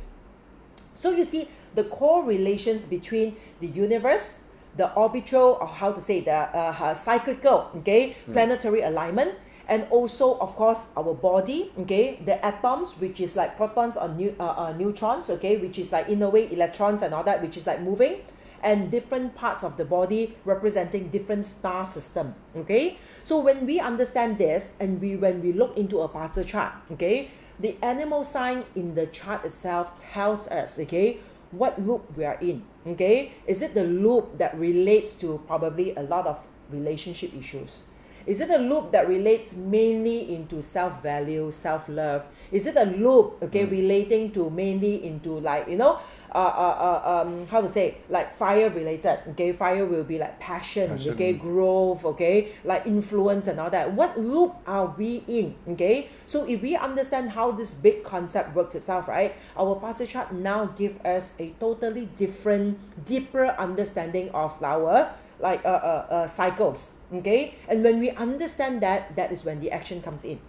So you see the correlations between the universe, the orbital, or how to say, the cyclical, okay, planetary alignment, and also of course our body, okay, the atoms, which is like protons or neutrons, okay, which is like in a way electrons and all that, which is like moving, and different parts of the body representing different star system, okay. So when we understand this, and when we look into a parts chart, okay, the animal sign in the chart itself tells us, okay, what loop we are in, okay. Is it the loop that relates to probably a lot of relationship issues? Is it a loop that relates mainly into self-value, self-love? Is it a loop, okay, relating to mainly into like, how to say, like fire related, okay? Fire will be like passion, okay, growth, okay, like influence and all that. What loop are we in, okay? So if we understand how this big concept works itself, right, our parts chart now give us a totally different, deeper understanding of our like cycles, okay. And when we understand that, that is when the action comes in,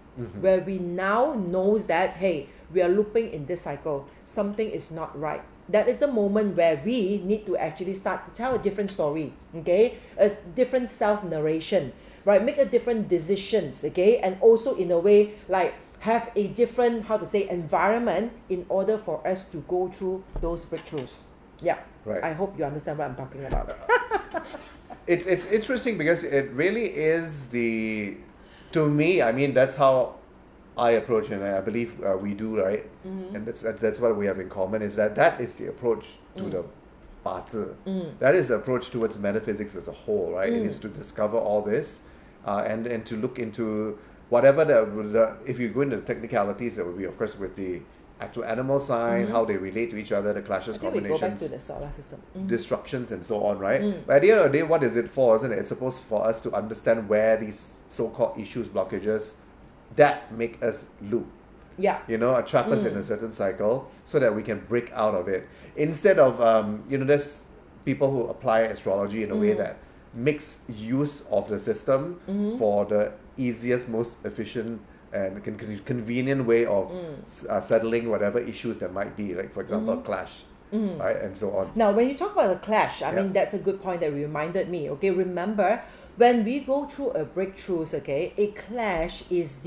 where we now knows that, hey, we are looping in this cycle, something is not right. That is the moment where we need to actually start to tell a different story, okay, a different self-narration, right, make a different decisions, okay, and also in a way like have a different, how to say, environment in order for us to go through those breakthroughs. Yeah, Right. I hope you understand what I'm talking about. It's interesting because it really is to me, I mean, that's how I approach, and I believe we do, right? And that's what we have in common, is that is the approach to the 八字. That is the approach towards metaphysics as a whole, right? It is to discover all this, and to look into whatever if you go into the technicalities, that would be, of course, with the actual animal sign, how they relate to each other, the clashes, I think we go back combinations, to the solar system. destructions, and so on, right? But at the end of the day, what is it for, isn't it? It's supposed for us to understand where these so-called issues, blockages, that make us loop, Yeah. trap us in a certain cycle, so that we can break out of it. Instead of, there's people who apply astrology in a way that makes use of the system for the easiest, most efficient, and convenient way of settling whatever issues there might be, like, for example, a clash, right, and so on. Now, when you talk about the clash, I mean, that's a good point that reminded me. Okay, remember, when we go through a breakthroughs, okay, a clash is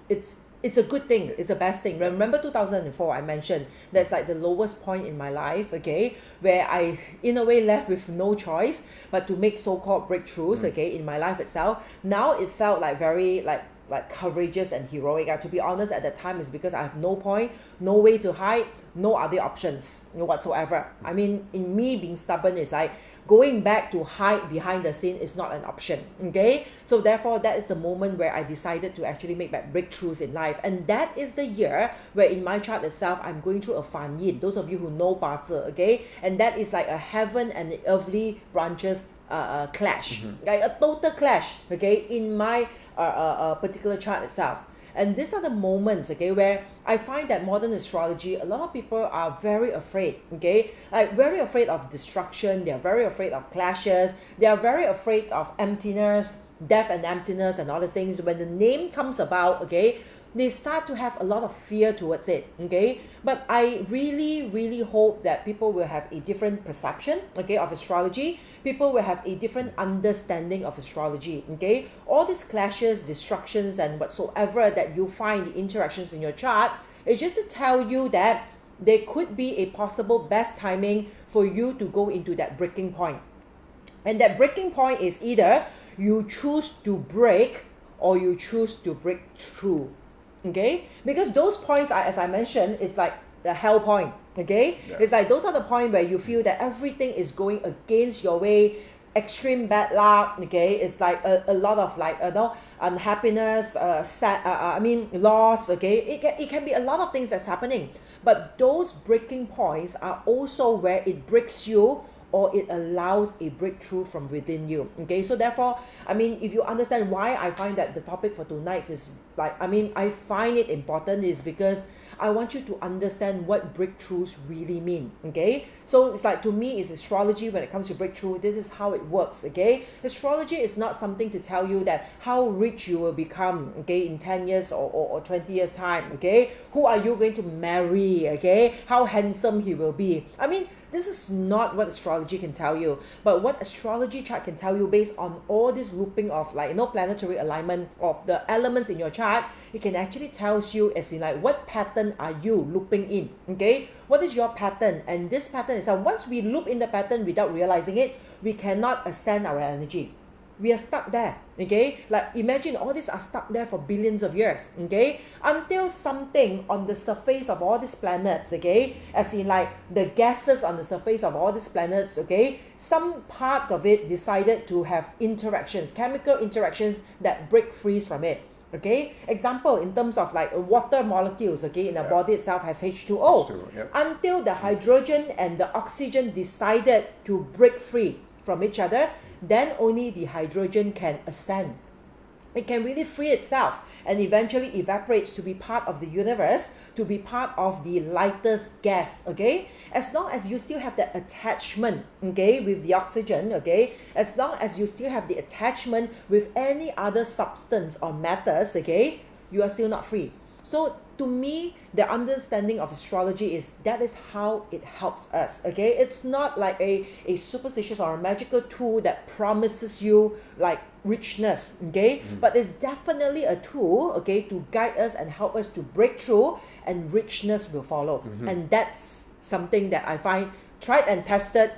it's a good thing, it's the best thing. Remember 2004, I mentioned that's like the lowest point in my life, okay, where I, in a way, left with no choice but to make so-called breakthroughs, okay, in my life itself. Now it felt like very like courageous and heroic. To be honest, at that time, is because I have no point, no way to hide, no other options whatsoever. I mean, in me being stubborn, is like going back to hide behind the scene is not an option, okay. So therefore, that is the moment where I decided to actually make back breakthroughs in life, and that is the year where in my chart itself I'm going through a fan yin. Those of you who know 八字, okay, and that is like a heaven and the earthly branches clash, like a total clash, okay, in my particular chart itself. And these are the moments, okay, where I find that modern astrology, a lot of people are very afraid, okay, like very afraid of destruction, they are very afraid of clashes, they are very afraid of emptiness, death and emptiness and all these things. When the name comes about, okay, they start to have a lot of fear towards it, okay. But I really, really hope that people will have a different perception, okay, of astrology. People will have a different understanding of astrology, okay. All these clashes, destructions, and whatsoever that you find, the interactions in your chart, it's just to tell you that there could be a possible best timing for you to go into that breaking point. And that breaking point is either you choose to break or you choose to break through, okay. Because those points are, as I mentioned, it's like the hell point, okay. It's like those are the point where you feel that everything is going against your way, extreme bad luck, okay. It's like a lot of like unhappiness, loss, okay. It can be a lot of things that's happening, but those breaking points are also where it breaks you, or it allows a breakthrough from within you, okay. So therefore, I mean, if you understand why I find that the topic for tonight is like, I mean, I find it important, is because I want you to understand what breakthroughs really mean, okay. So it's like, to me, it's astrology. When it comes to breakthrough, this is how it works, okay. Astrology is not something to tell you that how rich you will become, okay, in 10 years or 20 years time, okay. Who are you going to marry, okay, how handsome he will be. I mean, this is not what astrology can tell you. But what astrology chart can tell you based on all this looping of planetary alignment of the elements in your chart, it can actually tells you as in like what pattern are you looping in, okay? What is your pattern? And this pattern is once we loop in the pattern without realizing it, we cannot ascend our energy. We are stuck there, okay? Like imagine all these are stuck there for billions of years, okay? Until something on the surface of all these planets, okay? As in like the gases on the surface of all these planets, okay? Some part of it decided to have interactions, chemical interactions that break free from it. Okay, example in terms of like water molecules, okay, in the body itself has H2O. H2O, Until the hydrogen and the oxygen decided to break free from each other, then only the hydrogen can ascend. It can really free itself and eventually evaporates to be part of the universe, to be part of the lightest gas, okay? As long as you still have that attachment, okay, with the oxygen, okay, as long as you still have the attachment with any other substance or matters, okay, you are still not free. So to me, the understanding of astrology is that is how it helps us, okay? It's not like a superstitious or a magical tool that promises you like richness, okay? But it's definitely a tool, okay, to guide us and help us to break through, and richness will follow. And that's something that I find tried and tested,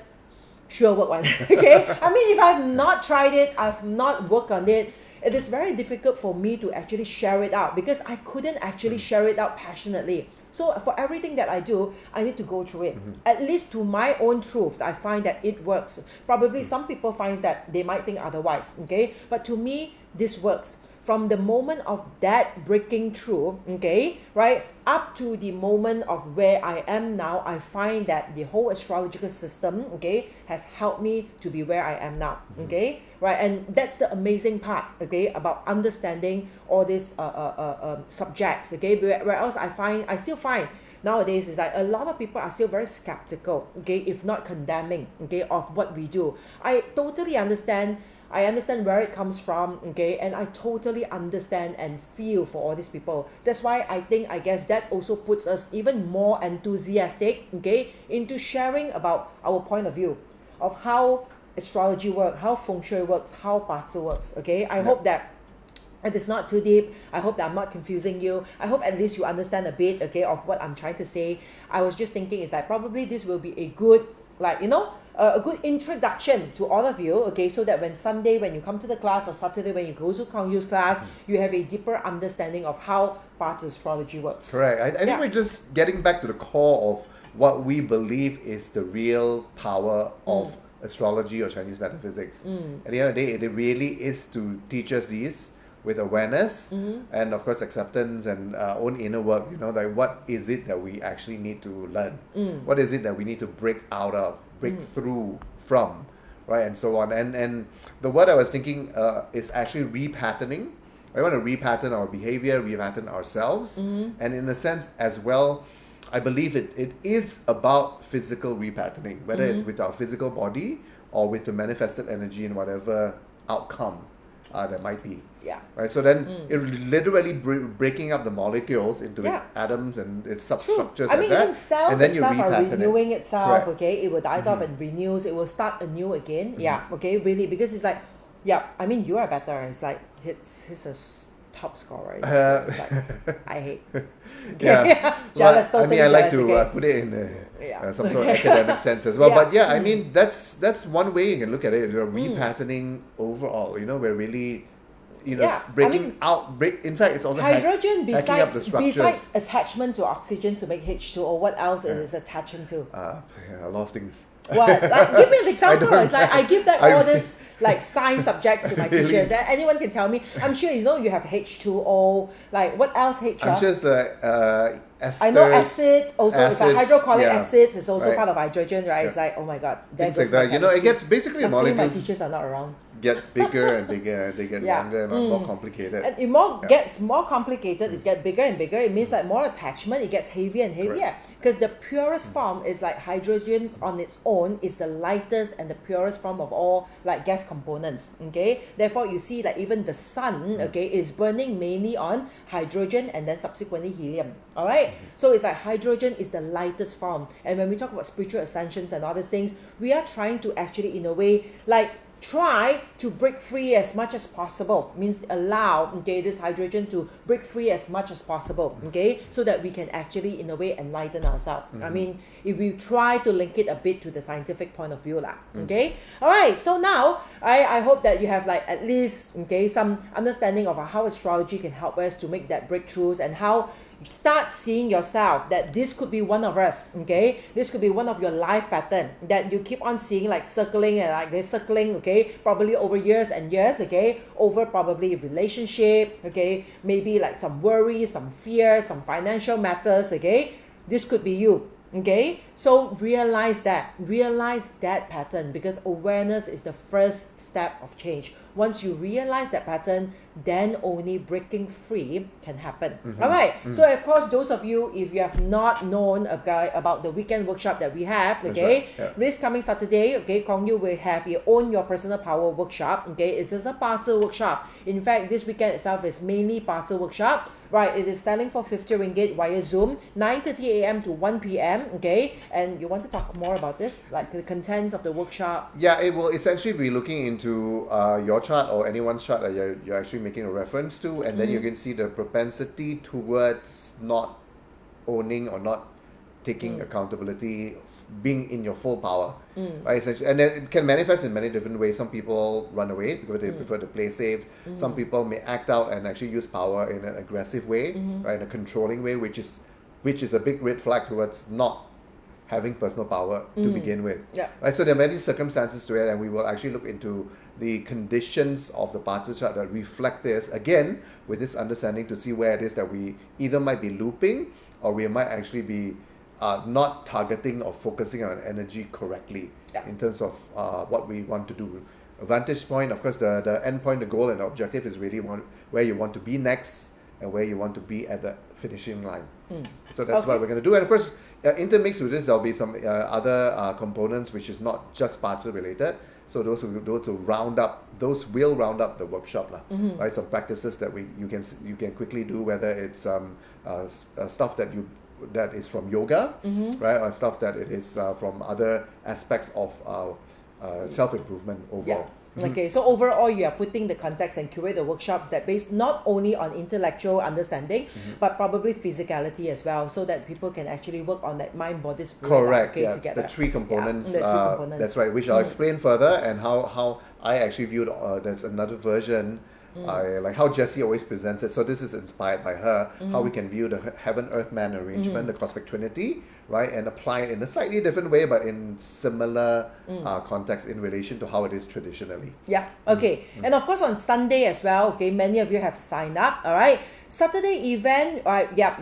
sure work one, okay? I mean, if I've not tried it, I've not worked on it, it is very difficult for me to actually share it out because I couldn't actually share it out passionately. So for everything that I do, I need to go through it. At least to my own truth, I find that it works. Probably some people find that they might think otherwise, okay? But to me, this works. From the moment of that breaking through, okay, right, up to the moment of where I am now, I find that the whole astrological system, okay, has helped me to be where I am now, okay, right, and that's the amazing part, okay, about understanding all these subjects, okay, where else I still find nowadays is like a lot of people are still very skeptical, okay, if not condemning, okay, of what we do. I totally understand. I understand where it comes from, okay, and I totally understand and feel for all these people. That's why I guess that also puts us even more enthusiastic, okay, into sharing about our point of view of how astrology works, how feng shui works, how bazi works, okay. I hope that it is not too deep. I hope that I'm not confusing you. I hope at least you understand a bit, okay, of what I'm trying to say. I was just thinking is that probably this will be a good, like, you know, a good introduction to all of you, okay, so that when Sunday when you come to the class or Saturday when you go to Kong Yu's class, you have a deeper understanding of how Bazi astrology works. Correct. I think we're just getting back to the core of what we believe is the real power of astrology or Chinese metaphysics. At the end of the day, it really is to teach us these with awareness and of course acceptance and own inner work, you know, like what is it that we actually need to learn? What is it that we need to break out of, break through from, right, and so on. And the word I was thinking is actually repatterning. I want to repattern our behavior, repattern ourselves, and in a sense as well, I believe it is about physical repatterning, whether it's with our physical body or with the manifested energy in whatever outcome there might be. Yeah. Right. So then it literally breaking up the molecules into its atoms and its substructures. I mean, even cells and then itself you are repattern renewing itself. Correct. Okay, it will die off and renews. It will start anew again. Yeah. Okay. Really, because it's like, yeah. I mean, you are better. It's like he's a top scorer. It's like, I hate. Yeah. Jealous. Well, I mean, I like to put it in some sort of academic sense as well. But yeah, I mean, that's one way you can look at it. You're repatterning overall. You know, we're really, you know, breaking out. In fact, it's also hydrogen hacking up the structures. besides attachment to oxygen to make H2O. What else it is attaching to? A lot of things. What? Like, give me an example. It's like I give that all this like science subjects to my teachers. Anyone can tell me. I'm sure you know you have H2O. Like what else? I'm just the esters. I know acid. Also, it's like hydrochloric acids. It's also right. part of hydrogen, right? It's like, oh my god. Things like that. You know, it gets basically Luckily, molecules. my teachers are not around. get bigger and bigger, and they get Yeah. longer and more complicated. And it gets more complicated, it gets bigger and bigger, it means like more attachment, it gets heavier and heavier. Because the purest form is like hydrogen on its own is the lightest and the purest form of all like gas components. Okay, therefore you see that even the sun, okay, is burning mainly on hydrogen and then subsequently helium. All right, so it's like hydrogen is the lightest form. And when we talk about spiritual ascensions and all these things, we are trying to actually, in a way, like try to break free as much as possible, means allow, okay, this hydrogen to break free as much as possible, okay, so that we can actually in a way enlighten ourselves. I mean, if we try to link it a bit to the scientific point of view lah, okay. All right, so now I hope that you have like at least, okay, some understanding of how astrology can help us to make that breakthroughs, and how start seeing yourself that this could be one of us, okay, this could be one of your life pattern that you keep on seeing, like circling and like they're circling, okay, probably over years and years, okay, over probably relationship, okay, maybe like some worry, some fear, some financial matters, okay, this could be you. Okay, so realize that pattern, because awareness is the first step of change. Once you realize that pattern, then only breaking free can happen. All right, so of course, those of you, if you have not known about the weekend workshop that we have, okay, this coming Saturday, okay, Kong Yu will have your Own Your Personal Power workshop. Okay, it's just a party workshop. In fact, this weekend itself is mainly party workshop. Right, it is selling for 50 ringgit via Zoom, 9:30 a.m. to 1 p.m. Okay, and you want to talk more about this, like the contents of the workshop? Yeah, it will essentially be looking into your chart or anyone's chart that you're actually making a reference to, and then you can see the propensity towards not owning or not taking accountability, being in your full power, right? Essentially, and then it can manifest in many different ways. Some people run away because they prefer to play safe. Some people may act out and actually use power in an aggressive way, right, in a controlling way, which is a big red flag towards not having personal power to begin with. Yeah. Right. So there are many circumstances to it, and we will actually look into the conditions of the parts chart that reflect this, again with this understanding, to see where it is that we either might be looping, or we might actually be not targeting or focusing on energy correctly in terms of what we want to do. A vantage point, of course, the end point, the goal and the objective is really where you want to be next and where you want to be at the finishing line. So that's what we're going to do. And of course, intermixed with this, there'll be some other components which is not just parts related. So those will round up the workshop, right? Some practices that you can quickly do, whether it's stuff that is from yoga, right, or stuff that it is from other aspects of self-improvement overall. Okay, so overall you are putting the context and curate the workshops that based not only on intellectual understanding, but probably physicality as well, so that people can actually work on that mind, body, spirit. Correct. Together. The three components. The three components. That's right. Which I'll explain further, and how I actually viewed. There's another version. I like how Jessie always presents it. So this is inspired by her. How we can view the heaven-earth-man arrangement, the cosmic trinity, right, and apply it in a slightly different way, but in similar context in relation to how it is traditionally. Yeah. Okay. And of course on Sunday as well. Okay, many of you have signed up. All right. Saturday event,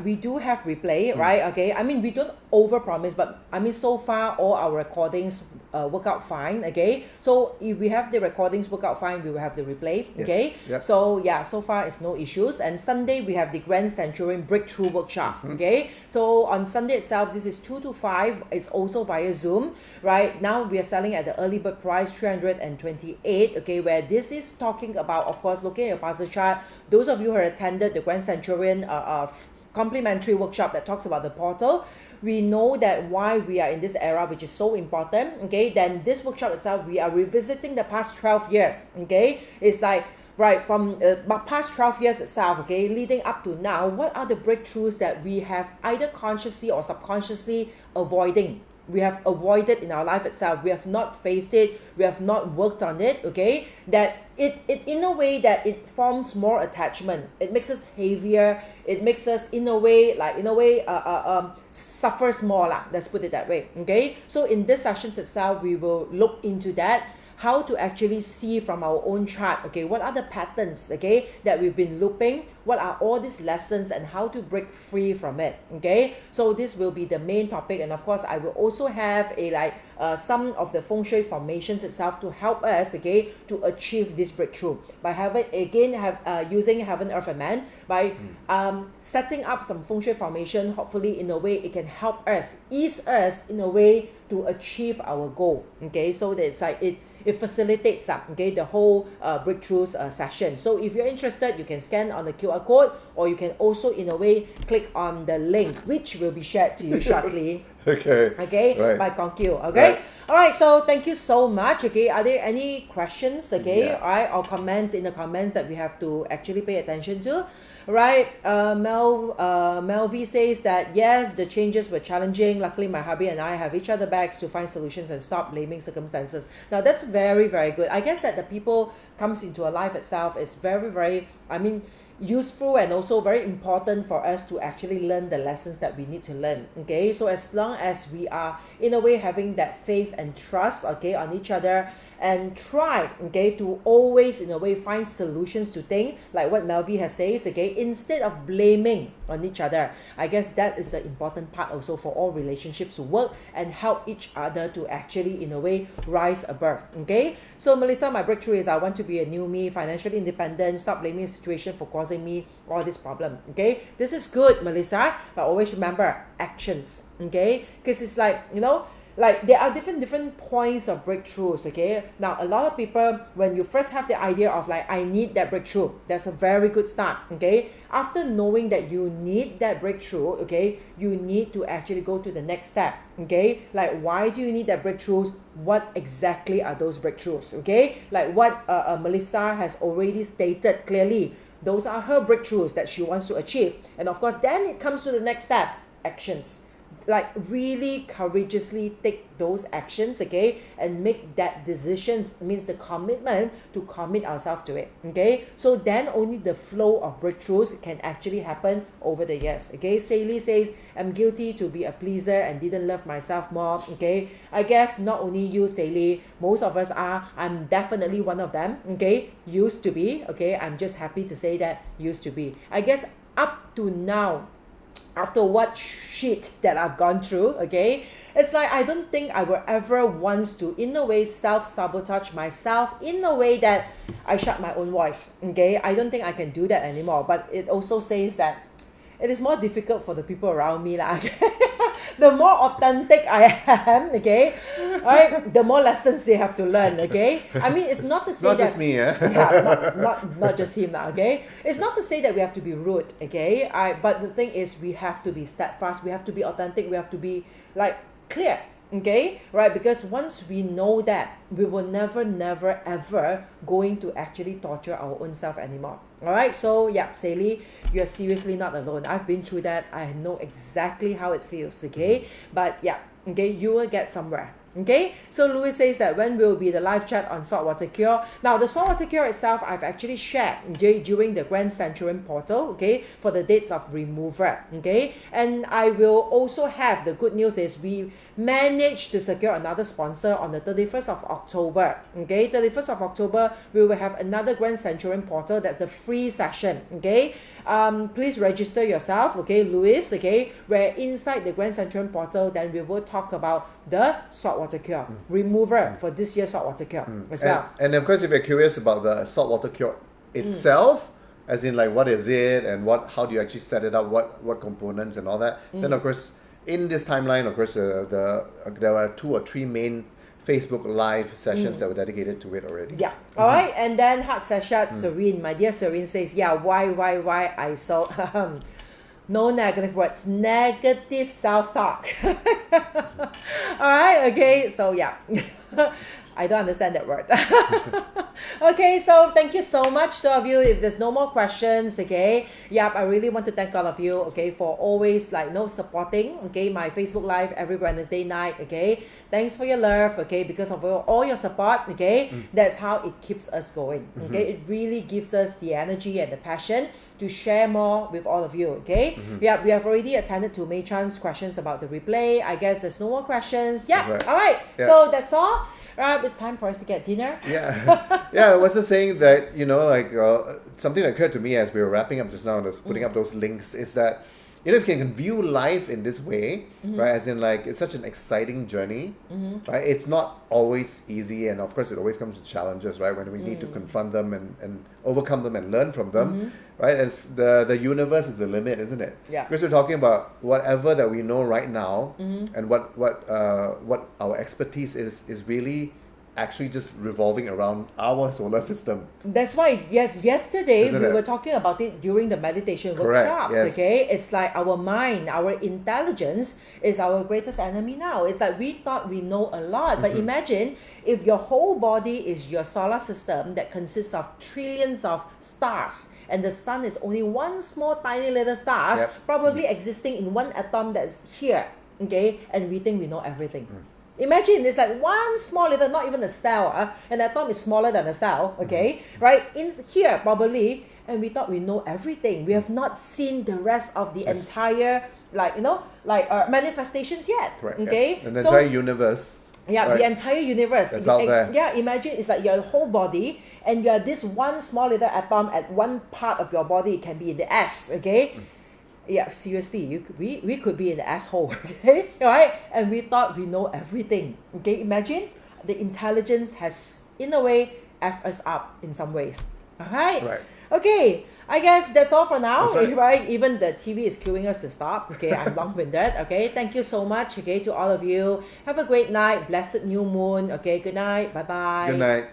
we do have replay, right? Okay, I mean, we don't overpromise, but I mean, so far all our recordings work out fine. Okay, so if we have the recordings work out fine, we will have the replay. Okay, Yep. So so far it's no issues. And Sunday we have the Grand Centurion Breakthrough Workshop. Okay, so on Sunday itself, this is 2 to 5. It's also via Zoom. Right now we are selling at the early bird price 328. Okay, where this is talking about, of course, looking at your parcel chart. Those of you who attended the Grand Centurion complimentary workshop that talks about the portal, we know that why we are in this era, which is so important. Okay, then this workshop itself, we are revisiting the past 12 years. Okay, it's like right from past 12 years itself, okay, leading up to now, what are the breakthroughs that we have either consciously or subconsciously avoiding? We have avoided in our life itself. We have not faced it. We have not worked on it. Okay, that it in a way that it forms more attachment. It makes us heavier. It makes us in a way suffers more lah. Let's put it that way. Okay, so in this sessions itself, we will look into that. how to actually see from our own chart, okay, what are the patterns, okay, that we've been looping, what are all these lessons, and how to break free from it, okay. So this will be the main topic, and of course I will also have some of the feng shui formations itself to help us, okay, to achieve this breakthrough by using heaven, earth, and man, by setting up some feng shui formation. Hopefully in a way it can help us, ease us in a way to achieve our goal, okay. So that it's like it facilitates okay, the whole breakthroughs session. So if you're interested, you can scan on the QR code, or you can also in a way click on the link, which will be shared to you shortly. Okay. Right. By Konkyu. Okay. Right. All right. So thank you so much. Okay. Are there any questions? Okay. Yeah. All right. Or comments in the comments that we have to actually pay attention to? Right. Melvi says that yes, the changes were challenging. Luckily, my hubby and I have each other backs to find solutions and stop blaming circumstances. Now that's very, very good. I guess that the people comes into a life itself is very, very, useful and also very important for us to actually learn the lessons that we need to learn, okay. So as long as we are in a way having that faith and trust, okay, on each other, and try, okay, to always in a way find solutions to things, like what Melvi has says, okay, instead of blaming on each other. I guess that is the important part also for all relationships to work and help each other to actually in a way rise above, okay. So Melissa, my breakthrough is I want to be a new me, financially independent, stop blaming the situation for causing me all this problem, okay. This is good, Melissa, but always remember actions, okay, because it's like, like there are different points of breakthroughs, okay. Now a lot of people, when you first have the idea of like I need that breakthrough, that's a very good start, okay. After knowing that you need that breakthrough, okay, you need to actually go to the next step, okay. Like why do you need that breakthroughs? What exactly are those breakthroughs, okay? Like what Melissa has already stated clearly, those are her breakthroughs that she wants to achieve. And of course then it comes to the next step, actions. Like really courageously take those actions, okay, and make that decisions, means the commitment to commit ourselves to it, okay. So then only the flow of breakthroughs can actually happen over the years, okay. Sally says, I'm guilty to be a pleaser and didn't love myself more, okay. I guess not only you, Sally, most of us are. I'm definitely one of them, okay. Used to be, okay. I'm just happy to say that used to be. I guess up to now, after what shit that I've gone through, okay, it's like I don't think I will ever want to in a way self-sabotage myself in a way that I shut my own voice, okay. I don't think I can do that anymore. But it also says that it is more difficult for the people around me lah. The more authentic I am, okay, right, the more lessons they have to learn, okay. It's not to say not that just me, not just him now, okay. It's not to say that we have to be rude, okay. But the thing is, we have to be steadfast, we have to be authentic, we have to be like clear, okay, right? Because once we know that, we will never ever going to actually torture our own self anymore. All right, so yeah, Sally, you're seriously not alone. I've been through that. I know exactly how it feels, okay. But yeah, okay, you will get somewhere. Okay, so Louis says that when will be the live chat on saltwater cure? Now the saltwater cure itself, I've actually shared, okay, during the Grand Centurion portal, okay, for the dates of remover, okay. And I will also have, the good news is we managed to secure another sponsor on the 31st of October, okay. 31st of October, we will have another Grand Centurion portal. That's a free session, okay. Please register yourself, okay, Louis, okay, where inside the Grand Centurion portal, then we will talk about the saltwater cure remover for this year's saltwater cure as well. And of course, if you're curious about the saltwater cure itself, as in like what is it and how do you actually set it up, what components and all that, then of course in this timeline, of course, there are 2 or 3 main Facebook live sessions that were dedicated to it already. Yeah. All right. And then Heart Seshat Serene, my dear Serene says, yeah, why I saw no negative words, negative self-talk. All right. Okay. So yeah. I don't understand that word. Okay, so thank you so much to all of you. If there's no more questions, okay, yep, I really want to thank all of you, okay, for always supporting, okay, my Facebook Live every Wednesday night, okay. Thanks for your love, okay, because of all your support, okay, that's how it keeps us going, okay. It really gives us the energy and the passion to share more with all of you. Okay. Yeah, we have already attended to Mei Chan's questions about the replay. I guess there's no more questions. Yeah. That's right. All right. Yeah. So that's all. Right, it's time for us to get dinner. Yeah, yeah. I was just saying that like something that occurred to me as we were wrapping up just now and just putting up those links is that if you can view life in this way, right? As in like it's such an exciting journey, right? It's not always easy, and of course it always comes with challenges, right? When we need to confront them and overcome them and learn from them, right? As the universe is the limit, isn't it? Yeah. Because we're talking about whatever that we know right now, and what our expertise is really actually just revolving around our solar system. That's why, yes, yesterday Isn't we it? were talking about it during the meditation Correct, workshops, yes. okay? It's like our mind, our intelligence is our greatest enemy now. It's like we thought we know a lot, but imagine if your whole body is your solar system that consists of trillions of stars, and the sun is only one small tiny little star, Yep. probably existing in one atom that's here, okay? And we think we know everything. Imagine it's like one small little, not even a cell, an atom is smaller than a cell, okay? Right? In here, probably, and we thought we know everything. We have not seen the rest of the Yes. entire, manifestations yet, Correct. okay? Yes. And the So, entire universe. yeah, right? the entire universe. That's out there. Yeah, imagine it's like your whole body, and you're this one small little atom at one part of your body. It can be in the ass, okay? Yeah, seriously, we could be in the asshole, okay? Alright? And we thought we know everything. Okay, imagine the intelligence has, in a way, F us up in some ways. Alright? Right. Okay, I guess that's all for now. That's right. Even the TV is queuing us to stop. Okay, I'm long-winded. Okay, thank you so much, okay, to all of you. Have a great night. Blessed new moon. Okay, good night. Bye-bye. Good night.